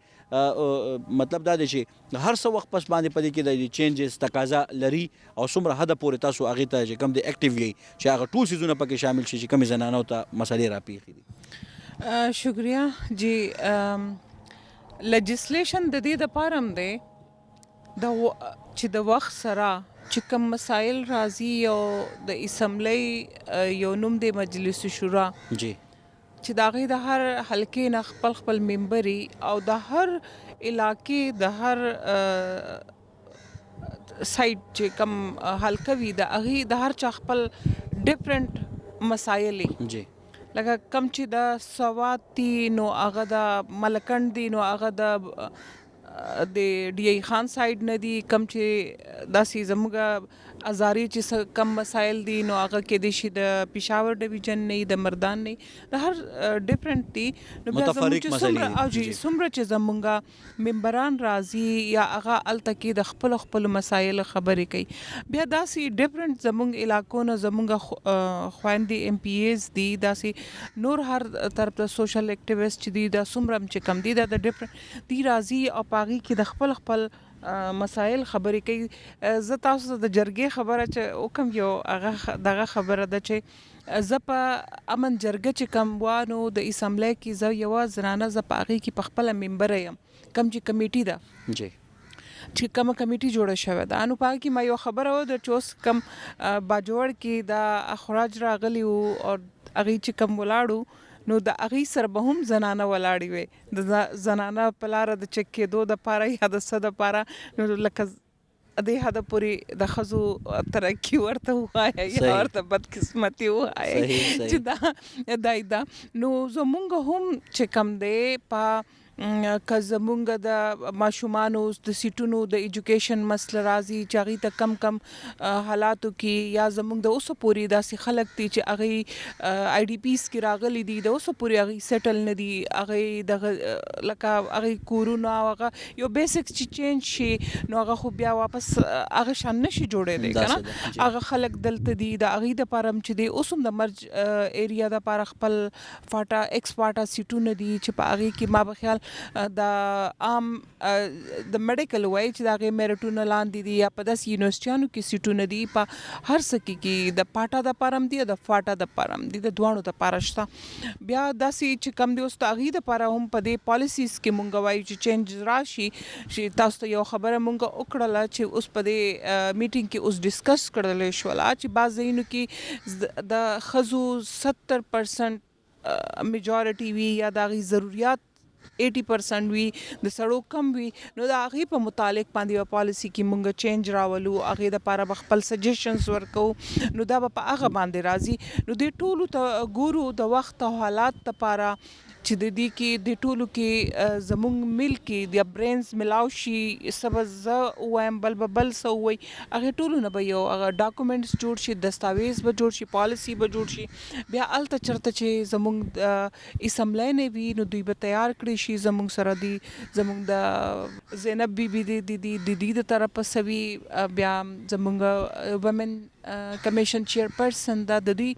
مطلب دا دی چې هر څه وخت پس باندې په دې کې د چینجز تقاضا لري او څومره حده پورې تاسو هغې ته چې کوم د اکټیو یي چې هغه ټول څیزونه پکې شامل شي چې کومې زنانو ته مسلې راپېښې دي. شکریہ جی. لیجسلیشن د دې دپاره هم دی چې د وخت سره چې کوم مسایل راځي او د اسمبلی یو نوم دی مجلس شورا جی چې د هغې د هر حلقې نه خپل ممبري او د هر علاقې د هر سایډ چې کوم حلقه وي د هغې د هر چا خپل ډفرنٹ مسایل جی لکه کم چې د سوات دي نو هغه د ملکنډ دي نو هغه د ډی ای خان سایډ نه دي کم چې داسې زموږ ازاري چې کم مسایل دي نو هغه کېدای شي د پېښور ډویژن نه د مردان نه د هر ډفرنٹ دي نو بیا زموږ چې څومره چې زموږ ممبران راځي یا هغه هلته کې د خپلو مسایلو خبرې کوي بیا داسې ډفرنٹ زموږ علاقو نه زموږ خویندې ایم پی ایز دي داسې نور هر طرف ته سوشل اکټیویسټ چې دي دا څومره چې کم دي دا د ډفرنٹ دي راځي او په هغې کې د خپل مسایل خبرې کوي. زه تاسو ته د جرګې خبره چې وکم یو هغه دغه خبره ده چې زه په امن جرګه چې کوم وانو د اسمبلی کې زه یوه زنانه زه په هغې کې په خپله ممبره یم کوم چې کمیټي ده جی چې کومه کمیټي جوړه شوې ده نو په هغې کې ما یو خبره وه چې اوس کوم باجوړ کې د اخراج راغلي وو او هغې چې کوم ولاړو نو د هغې سره به هم زنانه ولاړې وې د زنانه په لاره د چک کېدو دپاره یا د څه دپاره نو لکه دې حده پورې د ښځو ترقي ورته ووایه یا ورته بدقسمتي ووایه چې دا نو زمونږ هم چې کوم دی په که زمونږ د ماشومانو د سیټونو د ایجوکیشن مسله راځي چې هغې ته کم حالاتو کې یا زمونږ د اوسه پورې داسې خلک دي چې هغې آی ډي پیز کې راغلي دي د اوسه پورې هغې سیټل نه دي هغې دغه لکه هغې کورونه او هغه یو بیسکس چې چینج شي نو هغه خو بیا واپس هغه شان نشي جوړېدی که نه هغه خلک دلته دي د هغې دپاره هم چې دی اوس هم د مرج ایریا دپاره خپل فاټا ایکس فاټا سیټونه دي چې په هغې کې ما به خیال د عام د میډیکل وای چې د هغې میرټونه لاندې دي یا په داسې یونیورسټیانو کې سیټونه دي په هر څه کې د پاټا دپاره هم دي او د فاټا دپاره هم دي د دواړو دپاره شته بیا داسې چې کم دی اوس د هغې دپاره هم په دې پالیسیز کې مونږ وایو چې چینج راشي چې تاسو ته یو خبره مونږ وکړله چې اوس په دې میټینګ کې اوس ډسکس کړلی شوله چې بعض ځایونو کې د ښځو 70% میجارټي وي یا د هغې ضروریات 80% وي د سړو کم وي نو د هغې په متعلق باندې یوه پالیسي کې مونږ چینج راولو هغې دپاره به خپل سجیشنز ورکوو نو دا به په هغه باندې راځي نو دې ټولو ته ګورو د وخت او حالات دپاره چې د دې کې د ټولو کې زمونږ مل کې د برینز ملاو شي څه به زه ووایم بل به بل څه ووایي هغې ټولو نه به یو هغه ډاکومنټس جوړ شي دستاویز به جوړ شي پالیسي به جوړ شي بیا هلته چېرته چې زمونږ اسمبلی نه وي نو دوی به تیار کړي شي زمونږ سره دي زمونږ د زینب بیبي د دې د طرفه څه وي بیا زمونږ ومن کمیشن چیرپرسن دا د دوی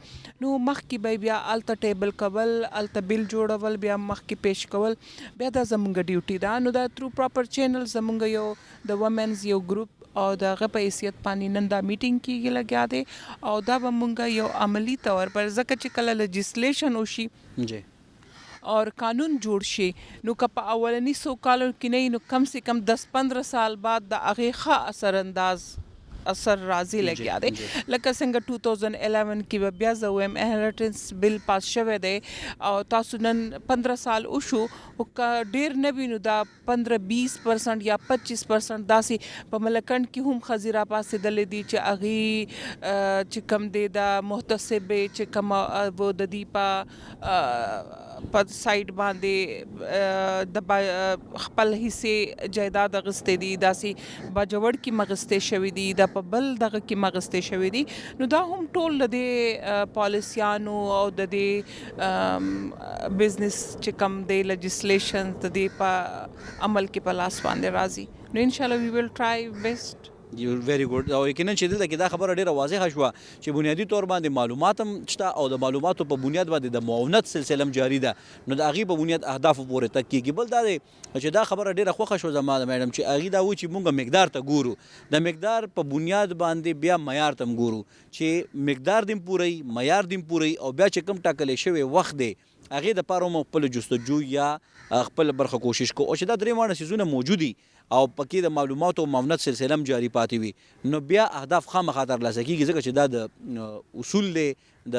نو مخکې به بیا الته ټیبل کول الته بیل جوړول بیا مخکې پیش کول بیا دا زمونږ ډیوټي ده نو دا تھرو پراپر چینل زمونږ یو د وومنز یو ګروپ او د هغه په حیثیت باندې نن دا میټینګ کیږي لګیا دی او دا به مونږ یو عملی طور پر ځکه چې کله لیجسلیشن وشي جی اور قانون جوړ شي نو که په اولنی 100 کالو کې نه نو کم سے کم 10-15 سال بعد د هغې ښه اثر انداز اثر راځي لګیا دی لکه څنګه 2011 کې به بیا زه وایم انهریټنس بل پاس شوی دی او تاسو نن 15 سال وشو او که ډېر نه وي نو دا 15-20% یا 25% داسې په ملکنډ کې هم ښځې راپاڅېدلې دي چې هغې چې کوم دی دا محتسبې چې کومه د دې په سایډ باندې د خپل حصې جایداد اغستې دي داسې باجوړ کې مغستې شوي دي دا په بل دغه کې مغستې شوي دي نو دا هم ټول د دې پالیسیانو او د دې بزنس چې کم دی لیجسلیشن د دې په عمل کې په لاس باندې راځي نو انشاءالله وی ویل ټرای بیسټ یو ویری ګډ او یقینا چې دلته کې دا خبره ډیره واضحه شوه چې بنیادی طور باندې معلومات هم شته او د معلوماتو په بنیاد باندې د معاونت سلسله هم جاری ده نو د هغې په بنیاد اهدافو پورې تګ کېږي بل دا دی چې دا خبره ډیره خوښه شوه زما د میډم چې هغې دا و چې مونږ مقدار ته ګورو د مقدار په بنیاد باندې بیا معیار ته هم ګورو چې مقدار دې پوری معیار دې پوری او بیا چې کوم ټاکلی شوی وخت دی هغې دپاره هم خپل جستجو یا خپل برخه کوشش کو او چې دا درې واړه څیزونه موجود دي او پکې د معلوماتو او معاونت سلسله هم جاری پاتې وي نو بیا اهداف خامخا ترلاسه کېږي ځکه چې دا د اصول دی د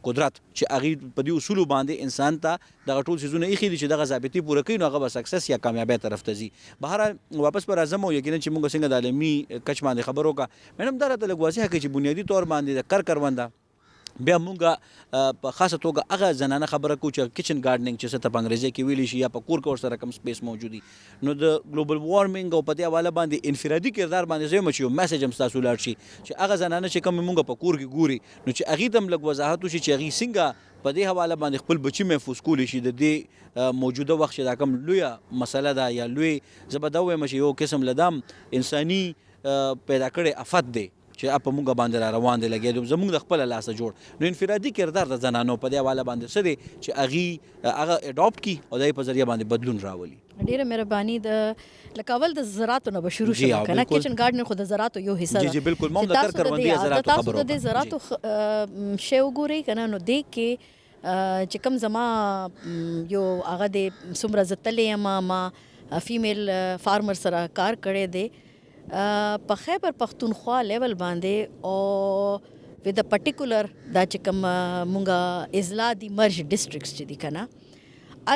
قدرت چې هغې په دې اصولو باندې انسان ته دغه ټول څیزونه ایښي دي چې دغه ضابطې پوره کوي نو هغه به سکسس یا کامیابۍ طرف ته ځي بهرحال واپس به راځم او یقینا چې موږ څنګه د عالمي کچ باندې خبر وکړه میډم دا راته لږ واضحه کړئ چې بنیادي طور باندې د کرونده بیا مونږه په خاصه توګه هغه زنانه خبره کوو چې کچن ګارډنینګ چې څه ته په انګریزي کې ویلی شي یا په کور کې ورسره کم سپیس موجود وي نو د ګلوبل وارمنګ او په دې حواله باندې انفرادي کردار باندې زه یم چې یو میسج هم ستاسو لاړ شي چې هغه زنانه چې کوم مونږ په کور کې ګوري نو چې هغې ته هم لږ وضاحت وشي چې هغې څنګه په دې حواله باندې خپل بچي محفوظ کولی شي د دې موجوده وخت چې دا کوم لویه مسله ده یا لوی زه به دا ووایم چې یو قسم له دام انساني پیدا کړی افت دی چې په مونږ باندې را روان دی لګیا زمونږ د خپله لاسه جوړ نو انفرادي کردار د زنانو په دې حواله باندې څه دی چې هغې هغه اډاپټ کړي او د هغې په ذریعه باندې بدلون راولي ډیره مهرباني د لکه اول د زراعتو نه به شروع شو کنه کچن ګارډن خو د زراعتو یو حصہ جی بالکل مو د کروندې زراعتو خبرو تاسو د زراعتو شی وګورئ کنه نو دې کې چې کوم زما یو هغه د څومره زه تللی ما فیمیل فارمر سره کار کړی دی په خیبر پختونخوا لیول باندې او with a particular دا چې کوم مونږه اضلاع دي مرج ډسټرکټس چې دي کنه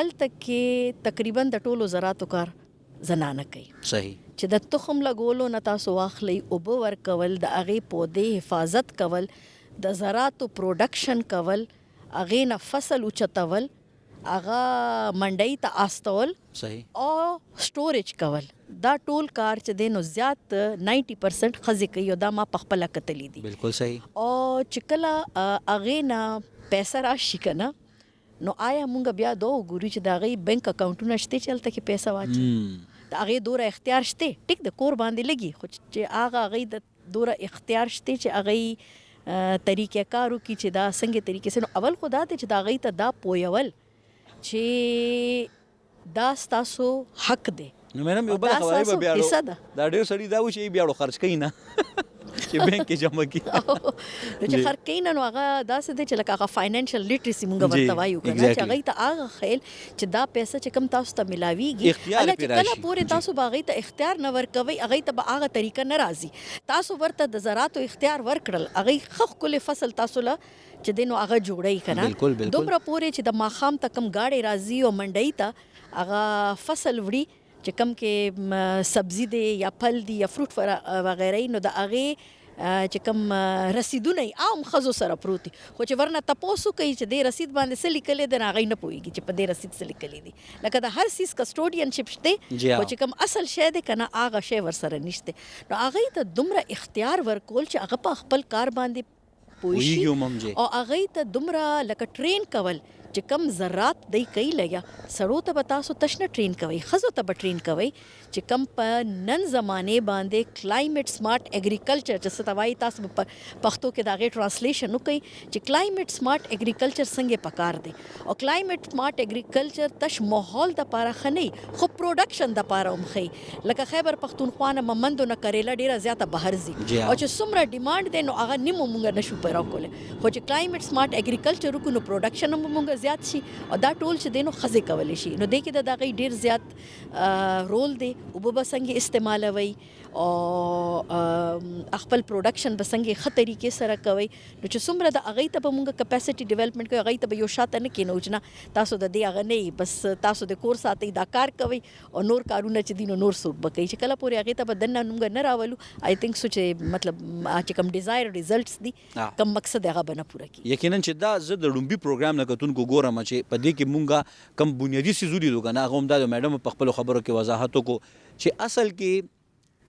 الته کې تقریبا د ټولو زراعتو کار زنانه کوي صحیح چې د تخم لګولو نه تاسو واخلئ اوبه ورکول د هغې پودې حفاظت کول د زراعتو پروډکشن کول هغې نه فصل اوچتول هغه منډۍ ته استول صحیح او سټوریج کول دا ټول کار چې دی نو زیات 90% ښځې کوي او دا ما په خپله کتلی دي بالکل صحیح او چې کله هغې نه پیسه راشي که نه نو آیا مونږ بیا دا وګورو چې د هغې بینک اکاونټونه شته چې هلته کې پیسه واچي د هغې دوره اختیار شته ټیک د کور باندې لګي خو چې هغه هغې د دوره اختیار شته چې هغې طریقې کار وکړي چې دا څنګه طریقې سره نو اول خو دا دی چې د هغې ته دا پویول چې دا ستاسو حق دی نو میډم یو بله خبره به بیاړو دا ډېر سړي دا و چې بیاړو خرچ کوي نه چې بینک کې جمع کړي چې خرچ کوي نه نو هغه داسې دی چې لکه هغه فاینانشل لیټرسي مونږ ورته وایو که نه چې هغوی ته هغه خیل چې دا پیسه چې کوم تاسو ته میلاویږي هله چې کله پورې تاسو به هغوی ته اختیار نه ورکوئ هغوی ته به هغه طریقه نه راځي تاسو ورته د زراعتو اختیار ورکړل هغوی ښه ښکلی فصل تاسو له چې دی نو هغه جوړوي که نه دومره پورې چې د ماښام ته کوم ګاډی راځي او منډۍ ته هغه فصل وړي چې کوم کې سبزي دی یا پھل دی یا فروټ وغیره نو د هغې چې کوم رسیدونه یې عام ښځو سره پروت دي خو چې ورنه تپوس وکوي چې دې رسید باندې څه لیکلی دی نو هغوی نه پوهېږي چې په دې رسید څه لیکلی دي لکه د هر څیز کسټوډینشپ شته خو چې کوم اصل شی دی که نه هغه شی ورسره نشته نو هغوی ته دومره اختیار ورکول چې هغه په خپل کار باندې پوه شي او هغوی ته دومره لکه ټرین کول چې کم ذرات دی کوي لګیا سړو ته به تاسو تشنه ټرین کوئ ښځو ته به ټرین کوئ چې کم په نن زمانې باندې کلایمیټ سمارټ ایګریکلچر چې څه ته وایي تاسو په پښتو کې د هغې ټرانسلیشن وکړئ چې کلایمیټ سمارټ ایګریکلچر څنګه پکار دی او کلایمیټ سمارټ ایګریکلچر تش ماحول دپاره ښه نه خو پروډکشن دپاره هم ښه لکه خیبر پښتونخوا نه ممندو نه کریلا ډېره زیاته بهر ځي او چې څومره ډیمانډ دی نو هغه نیمه مونږ نشو پیدا کولی خو چې کلایمیټ سمارټ ایګریکلچر وکړو نو پروډکشن هم مونږ زیات شي او دا ټول چې دی نو ښځې کولی شي نو دې کې د هغې ډېر زیات رول دی اوبه به څنګه استعمالوئ او خپل پروډکشن به څنګه ښه طریقې سره کوئ نو چې څومره د هغې ته به مونږ کپاسټي ډیولپمنټ کوي هغې ته به یو شاته نه کېنو چې نه تاسو د دې هغه نه بس تاسو د کور ساتئ دا کار کوئ او نور کارونه چې دي نو نور څوک به کوي چې کله پورې هغې ته به دننه مونږ نه راولو آی تھنک سو چې مطلب چې کوم ډیزایر ریزلټس دي کوم مقصد هغه به نه پوره کړي یقینا چې دا زه د لومبي پروګرام نه کتونکو ګورم چې په دې کې مونږه کم بنیادي څیزونه دي که نه هغه هم دا د میډم په خپلو خبرو کې وضاحت وکړو چې اصل کې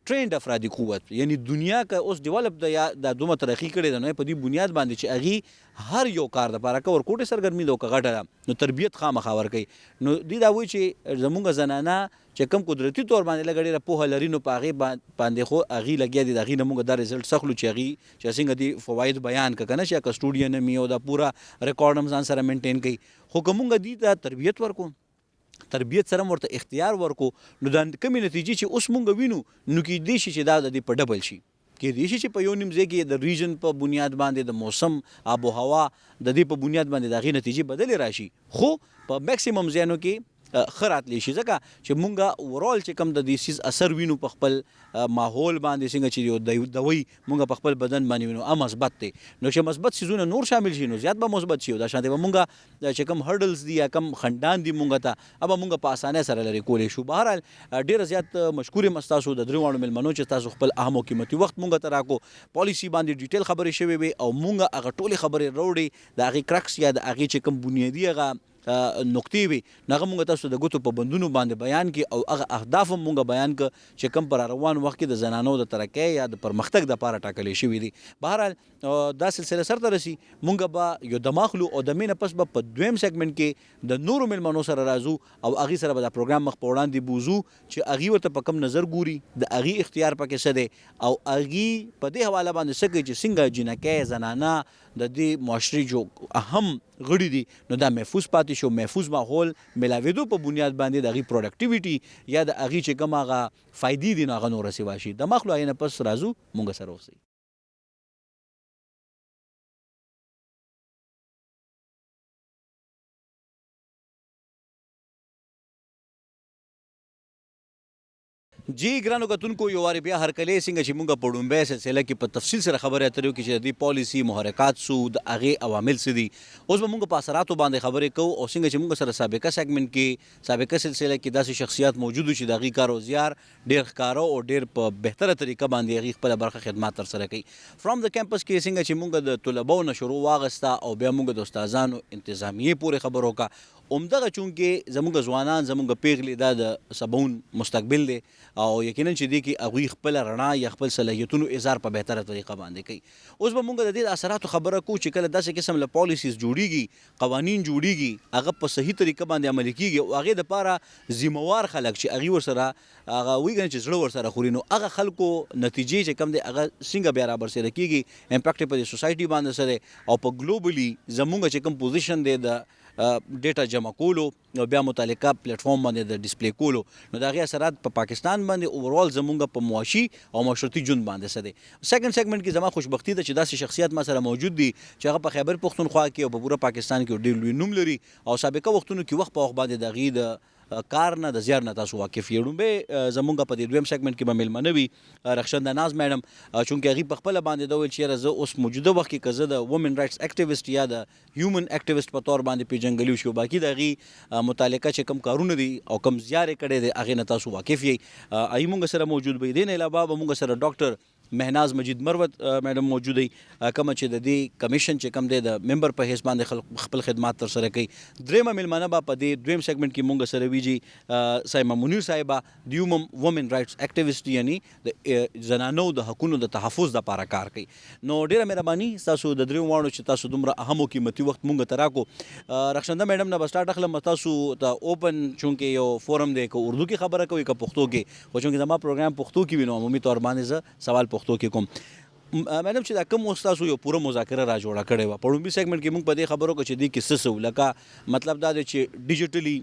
ټرینډ افرادي قوت یعنی دنیا که اوس ډیولپ ده یا دا دومره ترقي کړې ده نو په دې بنیاد باندې چې هغې هر یو کار دپاره که ورکوټې سرګرمي ده او که غټه ده نو تربیت خامخا ورکوي نو دوی دا وایي چې زمونږ زنانه چې کم قدرتي طور باندې لږ ډېره پوهه لري نو په هغې باندې خو هغې لګیا دي د هغې نه مونږ دا رزلټ سخلو چې هغې چې څنګه دي فواید بیان که که نه چې که سټوډیو نه مي او دا پوره ریکارډ هم ځان سره مینټین کوي خو که مونږ دې ته تربیت ورکو تربیت سره ورته اختیار ورکو نو د کمې نتیجې چې اوس مونږ وینو نو کېدای شي چې دا د دې په ډبل شي کېدای شي چې په یو نیم ځای کې د ریجن په بنیاد باندې د موسم آب و هوا د دې په بنیاد باندې د هغې نتیجې بدلې راشي خو په میکسیمم ځایونو کې ښه راتلی شي ځکه چې مونږ اوورال چې کوم د دې سیز اثر وینو په خپل ماحول باندې څنګه چې یو دوی مونږ په خپل بدن باندې وینو هغه مثبت دی نو چې مثبت څیزونه نور شامل شي نو زیات به مثبت شي او دا شانتې به مونږ چې کوم هرډلز دي یا کوم خنډان دي مونږ ته هغه مونږ په اسانۍ سره لرې کولی شو بهرحال ډېره زیات مشکور یم ستاسو د درې واړو مېلمنو چې تاسو خپل اهم او قیمتي وخت مونږ ته راکو پالیسي باندې ډیټیل خبرې شوې وي او مونږ هغه ټولې خبرې راوړې د هغې کرکس یا د هغې چې کوم بنیادي هغه نقطې وي نو هغه مونږ تاسو د ګوتو په بندونو باندې بیان کړي او هغه اهداف هم مونږ بیان کړه چې کوم پر روان وخت کې د زنانو د ترقۍ یا د پرمختګ دپاره ټاکلې شوي دي بهرحال دا سلسله سرته رسي مونږ به یو دمه اخلو او د مې نه پس به په دویم سیګمنټ کې د نورو مېلمنو سره راځو او هغې سره به دا پروګرام مخ په وړاندې بوځو چې هغې ورته په کوم نظر ګوري د هغې اختیار پکې څه دی او هغې په دې حواله باندې څه کوي چې څنګه جنکۍ زنانه د دې معاشرې جو اهم غړي دي نو دا محفوظ پاتې شو محفوظ ماحول ملاوېدو په بنیاد باندې د هغې پروډکټیویټي یا د هغې چې کوم هغه فایدې دي نو هغه نوره سوا شي د مخلو هغې نه پس راځو مونږ سره اوسئ جی ګرانو کتونکو یو وارې بیا هرکلی څنګه چې مونږ په ډومبۍ سلسله کې په تفصیل سره خبرې اترې وکړو چې د دې پالیسي محرکات څو د هغې عوامل څه دي اوس به مونږ په اثراتو باندې خبرې کوو او څنګه چې مونږ سره سابقه سیګمنټ کې سابقه سلسله کې داسې شخصیات موجود چې د هغې کار او زیار ډېر ښکاره او ډېر په بهتره طریقه باندې هغې خپله برخه خدمات ترسره کوي فرام د کیمپس کې څنګه چې مونږ د طلباو نه شروع واغسته او بیا مونږ د استادانو انتظامیې پورې خبر وکړه همدغه چونکې زموږ ځوانان زموږ پیغلې دا د سباون مستقبل دی او یقینا چې دې کې هغوی خپله رڼا یا خپل صلاحیتونو اظهار په بهتره طریقه باندې کوي اوس به مونږ د دې د اثراتو خبره کوو چې کله داسې قسم له پالیسیز جوړیږي قوانین جوړیږي هغه په صحیح طریقه باندې عملي کیږي او هغې دپاره ذمهوار خلک چې هغې ورسره هغه وایي که نه چې زړه ورسره خوري نو هغه خلکو نتیجې چې کوم دی هغه څنګه بیا رابرسېره کیږي امپیکټ یې په دې سوسایټي باندې څه دی او په ګلوبلي زموږ چې کوم پوزیشن دی د ډیټا جمع کولو او بیا متعلقه پلیټفارم باندې د ډسپلی کولو نو د هغې اثرات په پاکستان باندې اوورال زمونږ په معاشي او مشروطي ژوند باندې څه دی سیکنډ سیګمنټ کې زما خوشبختي ده چې داسې شخصیات ما سره موجود دي چې هغه په خیبر پښتونخوا کې او په پوره پاکستان کې ډېر لوی نوم لري او سابقه وختونو کې وخت په وخت باندې د هغې د کار نه د زیار نه تاسو واقف یې ډومبۍ زمونږ په دې دویم سیګمنټ کې به میلمنه وي رخشنده ناز میډم چونکې هغې په خپله باندې دا ویل چې یاره زه اوس موجوده وخت کې که زه د وومن رایټس اکټیویسټ یا د هیومن اکټیویسټ په طور باندې پیژنګلي شو باقي د هغې متعلقه چې کوم کارونه دي او کوم زیار یې کړی دی هغې نه تاسو واقف یې هغې مونږ سره موجود به دې نه علاوه به مونږ سره ډاکټر مهناز مجید مروت میډم موجود دی کوم چې د دې کمیشن چې کم دی د ممبر په حیث باندې خپل خدمات تر سره کوي. درېمه میلمانه به په دې دویم سیګمنټ کې مونږ سره ویجی سایمه منیر صاحبه د هیومن وومن رائټس اکټیویسټ یعنی د زنانو د حقونو د تحفظ لپاره کار کوي. نو ډیره مهرباني تاسو د درېو واړو چې تاسو دومره اهم او قیمتي وخت مونږ ته راکو. رخشنده میډم نه به سټارټ اخلم تاسو ته اوپن چونکې یو فورم دی که اردو کې خبره کوي که پښتو کې خو چونکې زما پروګرام پښتو کې وي نو عمومي طور باندې زه سوال پښتو کې کوم. میډم چې دا کوم تاسو یو پوره مذاکره را جوړه کړې وه په لومړي سیګمنټ کې موږ په دې خبرو کې چې دې کې څه څه لکه مطلب دا دی چې ډیجیټلي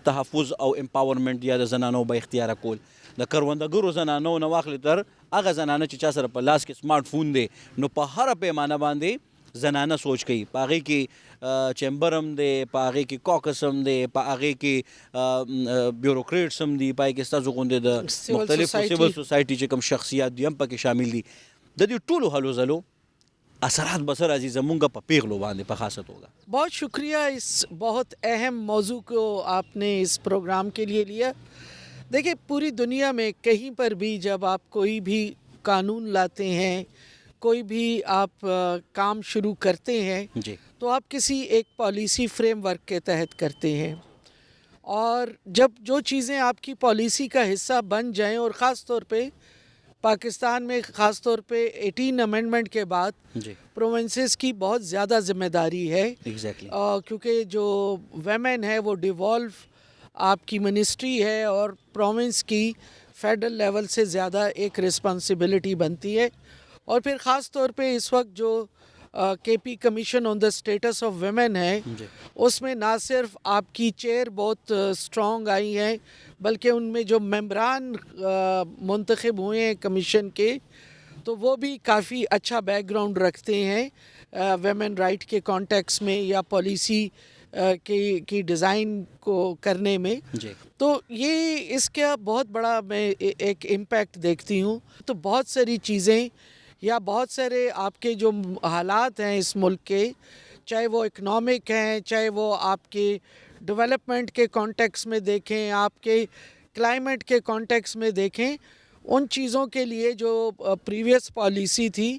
تحفظ او امپاورمنټ یا د زنانو با اختیاره کول د کروندګرو زنانو نه واخلې تر هغه زنانه چې چا سره په لاس کې سمارټ فون دی نو په هره پیمانه باندې زنانه سوچ کوي په هغې کې چیمبر هم دی په هغې کې کوکس هم دی په هغې کې بیوروکریټس هم دي په هغې کې ستاسو غوندې د مختلفو سیول سوسایټي چې کوم شخصیات دي هم پکې شامل دي. د دې ټولو هلو ځلو اثرات بسر عزیز زمونږ په پیغلو باندې په خاصه توګه. بہت شکریہ اس بہت اہم موضوع کو آپ نے اس پروگرام کے لیے لیا. دیکھیں پوری دنیا میں کہیں پر بھی جب آپ کوئی بھی قانون لاتے ہیں کوئی بھی آپ کام شروع کرتے ہیں جی تو آپ کسی ایک پالیسی فریم ورک کے تحت کرتے ہیں اور جب جو چیزیں آپ کی پالیسی کا حصہ بن جائیں اور خاص طور پہ پاکستان میں خاص طور پہ 18 امینڈمنٹ کے بعد جی پروونسز کی بہت زیادہ ذمہ داری ہے ایگزیکٹلی کیونکہ جو ویمن ہے وہ ڈیوالو آپ کی منسٹری ہے اور پروونس کی فیڈرل لیول سے زیادہ ایک رسپانسبلٹی بنتی ہے. اور پھر خاص طور پہ اس وقت جو کے پی کمیشن آن دا اسٹیٹس آف ویمن ہے اس میں نہ صرف آپ کی چیئر بہت اسٹرانگ آئی ہے بلکہ ان میں جو ممبران منتخب ہوئے ہیں کمیشن کے تو وہ بھی کافی اچھا بیک گراؤنڈ رکھتے ہیں ویمن رائٹ کے کانٹیکس میں یا پالیسی کی ڈیزائن کو کرنے میں. جی تو یہ اس کا بہت بڑا میں ایک امپیکٹ دیکھتی ہوں. تو بہت ساری چیزیں یا بہت سارے آپ کے جو حالات ہیں اس ملک کے چاہے وہ اکنامک ہیں چاہے وہ آپ کے ڈیولپمنٹ کے کانٹیکس میں دیکھیں آپ کے کلائمیٹ کے کانٹیکس میں دیکھیں ان چیزوں کے لیے جو پریویس پالیسی تھی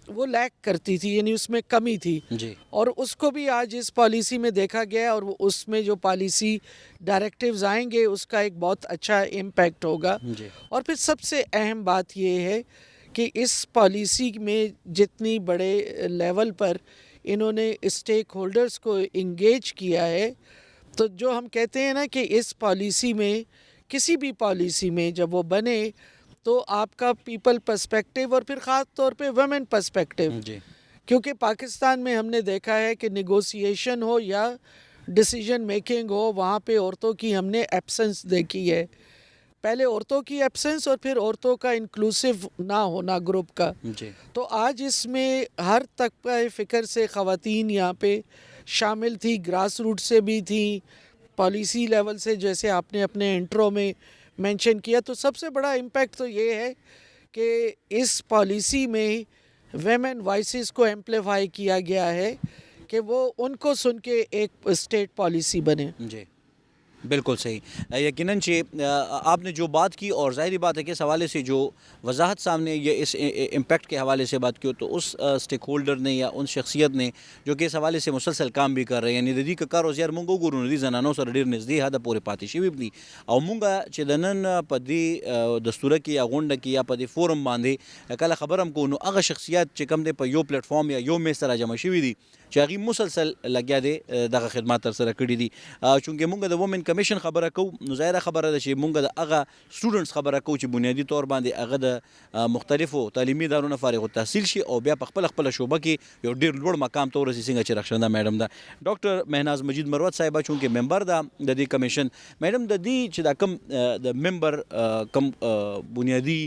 وہ لیک کرتی تھی یعنی اس میں کمی تھی جی اور اس کو بھی آج اس پالیسی میں دیکھا گیا اور اس میں جو پالیسی ڈائریکٹیوز آئیں گے اس کا ایک بہت اچھا امپیکٹ ہوگا. جی اور پھر سب سے اہم بات یہ ہے کہ اس پالیسی میں جتنی بڑے لیول پر انہوں نے اسٹیک ہولڈرز کو انگیج کیا ہے تو جو ہم کہتے ہیں نا کہ اس پالیسی میں کسی بھی پالیسی میں جب وہ بنے تو آپ کا پیپل پرسپیکٹیو اور پھر خاص طور پہ ویمن پرسپیکٹیو جی کیونکہ پاکستان میں ہم نے دیکھا ہے کہ نیگوسیشن ہو یا ڈیسیجن میکنگ ہو وہاں پہ عورتوں کی ہم نے ایبسنس دیکھی ہے. پہلے عورتوں کی ایبسنس اور پھر عورتوں کا انکلوسیو نہ ہونا گروپ کا. جی تو آج اس میں ہر طبقہ فکر سے خواتین یہاں پہ شامل تھی گراس روٹ سے بھی تھی پالیسی لیول سے جیسے آپ نے اپنے انٹرو میں مینشن کیا. تو سب سے بڑا امپیکٹ تو یہ ہے کہ اس پالیسی میں ویمن وائسز کو ایمپلیفائی کیا گیا ہے کہ وہ ان کو سن کے ایک اسٹیٹ پالیسی بنے. جی بالکل صحیح. یقیناً آپ نے جو بات کی اور ظاہری بات ہے کہ اس حوالے سے جو وضاحت سامنے یہ اس امپیکٹ کے حوالے سے بات کی تو اس اسٹیک ہولڈر نے یا ان شخصیت نے جو کہ اس حوالے سے مسلسل کام بھی کر رہے ہیں یعنی د دې که کار زیار مونږ وګورو نو دې زنانو سره ډېر نږدې حده پورې پاتې شوي دي او مونږ چې د نن په دې دستوره کې یا غونډه کې یا په دې فورم باندې کله خبر هم کوو نو هغه شخصیات چې کوم دی په یو پلیټ فارم یا یو میز سره جمع شوي دي چې هغوی مسلسل لګیا دی دغه خدمات ترسره کړي دي. چونکې مونږ د وومن کمیشن خبره کوو نو ظاهره خبره ده چې مونږ د هغه سټوډنټس خبره کوو چې بنیادي طور باندې هغه د مختلفو تعلیمي ادارو نه فارغ التحصیل شي او بیا په خپله شعبه کې یو ډېر لوړ مقام ته ورسي څنګه چې رخشنده میډم ده. ډاکټر مهناز مجید مروت صاحبه چونکې ممبر ده د دې کمیشن میډم د دې چې دا کم د ممبر کم بنیادي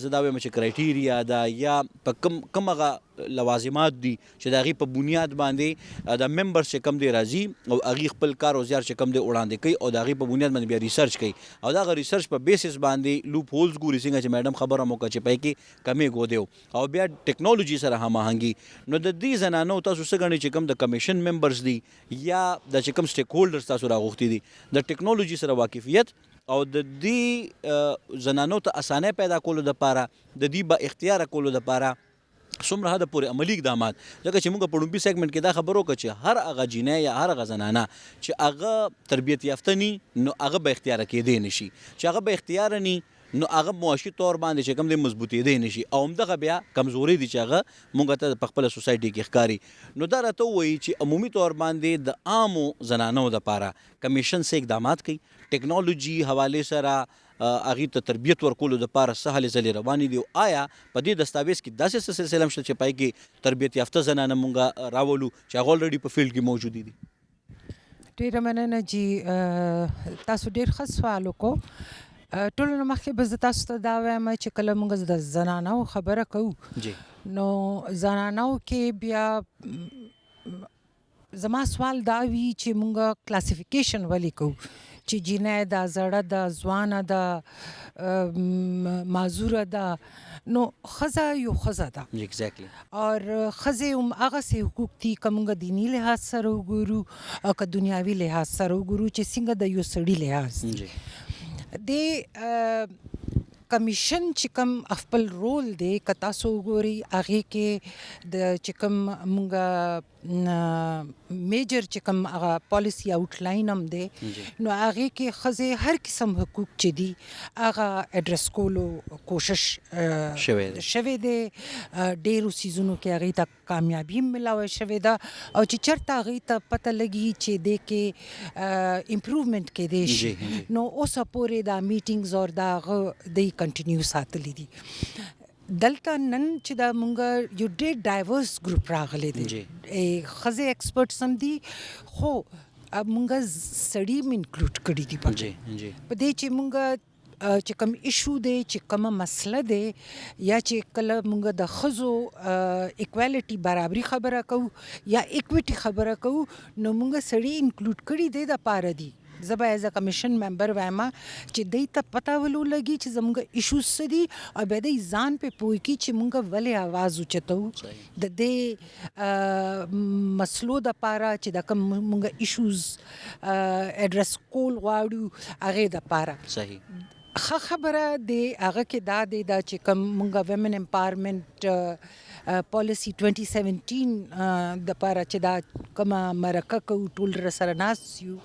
زه دا وایم چې کرایټیریا ده یا په کم هغه لوازمات دي چې د هغې په بنیاد باندې د ممبرس چې کم دی راځي او هغې خپل کار او زیار چې کم دی وړاندې کوي او د هغې په بنیاد باندې بیا ریسرچ کوي او د هغه ریسرچ په بیسس باندې لوپ هولز ګوري څنګه چې میډم خبره هم وکړه چې په کې کمی ګودی او بیا ټیکنالوژي سره هماهنګي. نو د دې زنانو تاسو څه ګڼئ چې کوم د کمیشن ممبرس دي یا د چې کوم سټیک هولډرس تاسو راغوښتي دي د ټیکنالوژي سره واقفیت او د دې زنانو ته اسانه پیدا کولو دپاره د دې با اختیار کولو دپاره څومره حد پورې عملي اقدامات ځکه چې موږ په لومبي سیګمنټ کې دا خبرو وکړه چې هر هغه جینۍ یا هر هغه زنانه چې هغه تربیت یافته ني نو هغه به اختیار کېدی نشي چې هغه به اختیار ني نو هغه معاشي طور باندې چې کوم د مضبوطېدی نشي او همدغه بیا کمزوري دي چې هغه موږ ته په خپله سوسایټي کې ښکاري نو دا راته ووایي چې عمومي طور باندې د عامو زنانو دپاره کمیشن څه اقدامات کوي ټیکنالوژي حوالې سره هغې ته تربیت ورکولو دپاره څه هلې ځلې روانې دي او آیا په دې دستاویز کې داسې څه سلسله هم شته چې پای کې تربیت یافته زنانه مونږ راولو چې هغه الریډي په فیلډ کې موجودې دي ډیره مننه جی تاسو ډیر ښه سوال وکړو ټولو نه مخکې به زه تاسو ته دا وایم چې کله موږ د زنانو خبره کوو جی نو زنانو کې بیا زما سوال دا وي چې موږ کلاسیفیکیشن ولې کوو چې جینۍ ده زړه ده ځوانه ده معذوره ده نو ښځه یو ښځه ده ایگزیکټلی اور ښځې هم هغسې حقوق دي که موږ دیني لحاظ سره وګورو او که دنیاوي لحاظ سره وګورو چې څنګه د یو سړي لحاظ دي جی د کمیشن چې کوم خپل رول دی که تاسو وګورئ هغې کې د چې کوم مونږ میجر چې کوم هغه پالیسي آوټلاین هم دی نو هغې کې ښځې هر قسم حقوق چې دي هغه اډرس کولو کوشش شوی دی ډېرو څیزونو کې هغې ته کامیابي هم ملاوه شوې ده او چې چېرته هغې ته پته لګي چې دې کې امپروومنټ کیدی شي نو اوسه پورې دا میټینګز اور دا هغه دی کنټینیو ساتلی دي دلته نن چې دا مونږ یو ډېر ډایورس ګروپ راغلی دی ښځې ایکسپرټس هم دي خو مونږ سړي هم انکلوډ کړي دي په دې چې مونږ چې کوم ایشو دی چې کومه مسله دی یا چې کله مونږ د ښځو ایکوالټي برابري خبره کوو یا ایکویټي خبره کوو نو مونږ سړي انکلوډ کړي دی دپاره دي زه به ایز ا کمیشن ممبر وایم چې دوی ته پته ولولګي چې زموږ ایشوز څه دي او بیا دوی ځان پې پوه کړي چې مونږ ولې آواز اوچتوو د دې مسلو دپاره چې دا کوم مونږ ایشوز اډرس کول غواړو هغې دپاره صحیح ښه خبره دی هغه کې دا دی دا چې کوم مونږ ویمن امپاورمنټ پالیسي 2017 دپاره چې دا کومه مرکه کوو ټول رسره ناست یو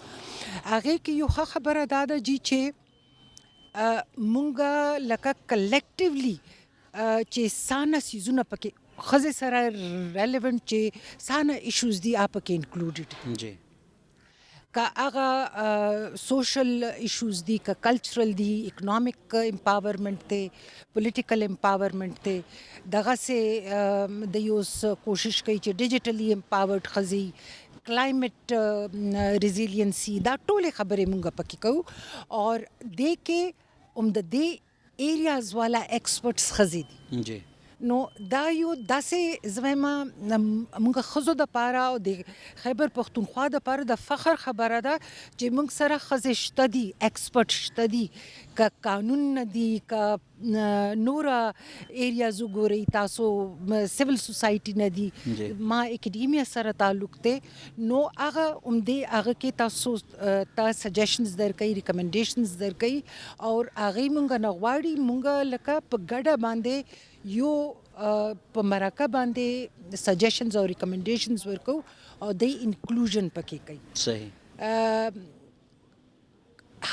هغې کې یو ښه خبره دا ده جی چې مونږ لکه کلیکټیولی چې سانه څیزونه پکې ښځې سره ریلیونټ چې سانه ایشوز دي هغه پکې انکلوډډ جی که هغه سوشل ایشوز دي که کلچرل دي اکنامک امپاورمنٹ دی پولیټیکل امپاورمنٹ دی دغسې د یو کوشش کوي چې ډیجیټلی امپاورډ ښځې کلایمیټ ریزیلینسی دا ټولې خبرې مونږ پکې کوو اور دې کې هم د دې ایریاز والا ایکسپرټس ښځې دي جی نو دا یو داسې زه وایم مونږ ښځو دپاره او د خیبر پښتونخوا دپاره د فخر خبره ده چې مونږ سره ښځې شته دي ایکسپرټ شته دي که قانون نه دي که نوره ایریاز وګورئ تاسو سیول سوسایټي نه دي ما اکیډیمیا سره تعلق دی نو هغه همدې هغه کې تاسو ته سجیشنز درکوي ریکمنډیشنز درکوي اور هغې مونږ نه غواړي مونږ لکه په ګډه باندې یو په مرکه باندې سجیشنز او ریکمنډیشنز ورکو او د انکلوژن پکې کوي صحیح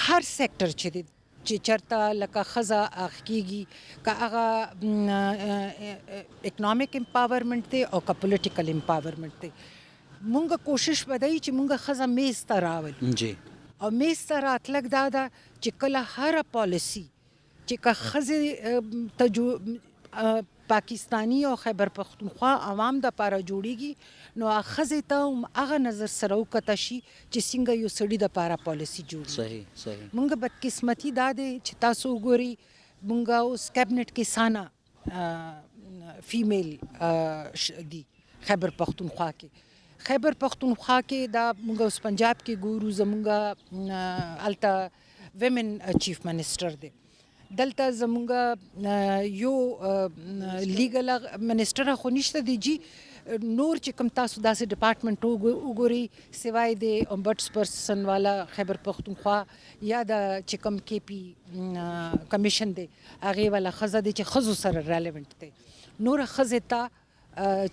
هر سیکټر چې دی چې چرته لکه ښځه اخ کېږي که هغه اکنامک امپاورمنټ دی او که پولیټیکل امپاورمنټ دی مونږ کوشش به دی چې مونږ ښځه میز ته راولو جی او میز ته راتلک دا ده چې کله هره پالیسي چې که ښځې ته پاکستانی او خیبر پختونخوا عوام د پاره جوړیږي نو ښځې ته هم هغه نظر سره وکته شي چې څنګه یو سړي د پاره پالیسي جوړي صحیح صحیح مونږ بدقسمتي دا دی چې تاسو وګورئ مونږ اوس کابینټ کې سانه فیمیل دي خیبر پختونخوا کې خیبر پختونخوا کې دا مونږ اوس پنجاب کې ګورو زمونږ هلته ویمن چیف منسټر دی دلته زمونږ یو لیګل منسټر خو نشته دی جی نور چې کوم تاسو داسې ډپارټمنټ وګورئ سوای د امبټس پرسن والا خیبر پختونخوا یا د چې کوم کې پی کمیشن دی هغې والا ښځه دی چې ښځو سره ریلیونټ دی نور ښځې ته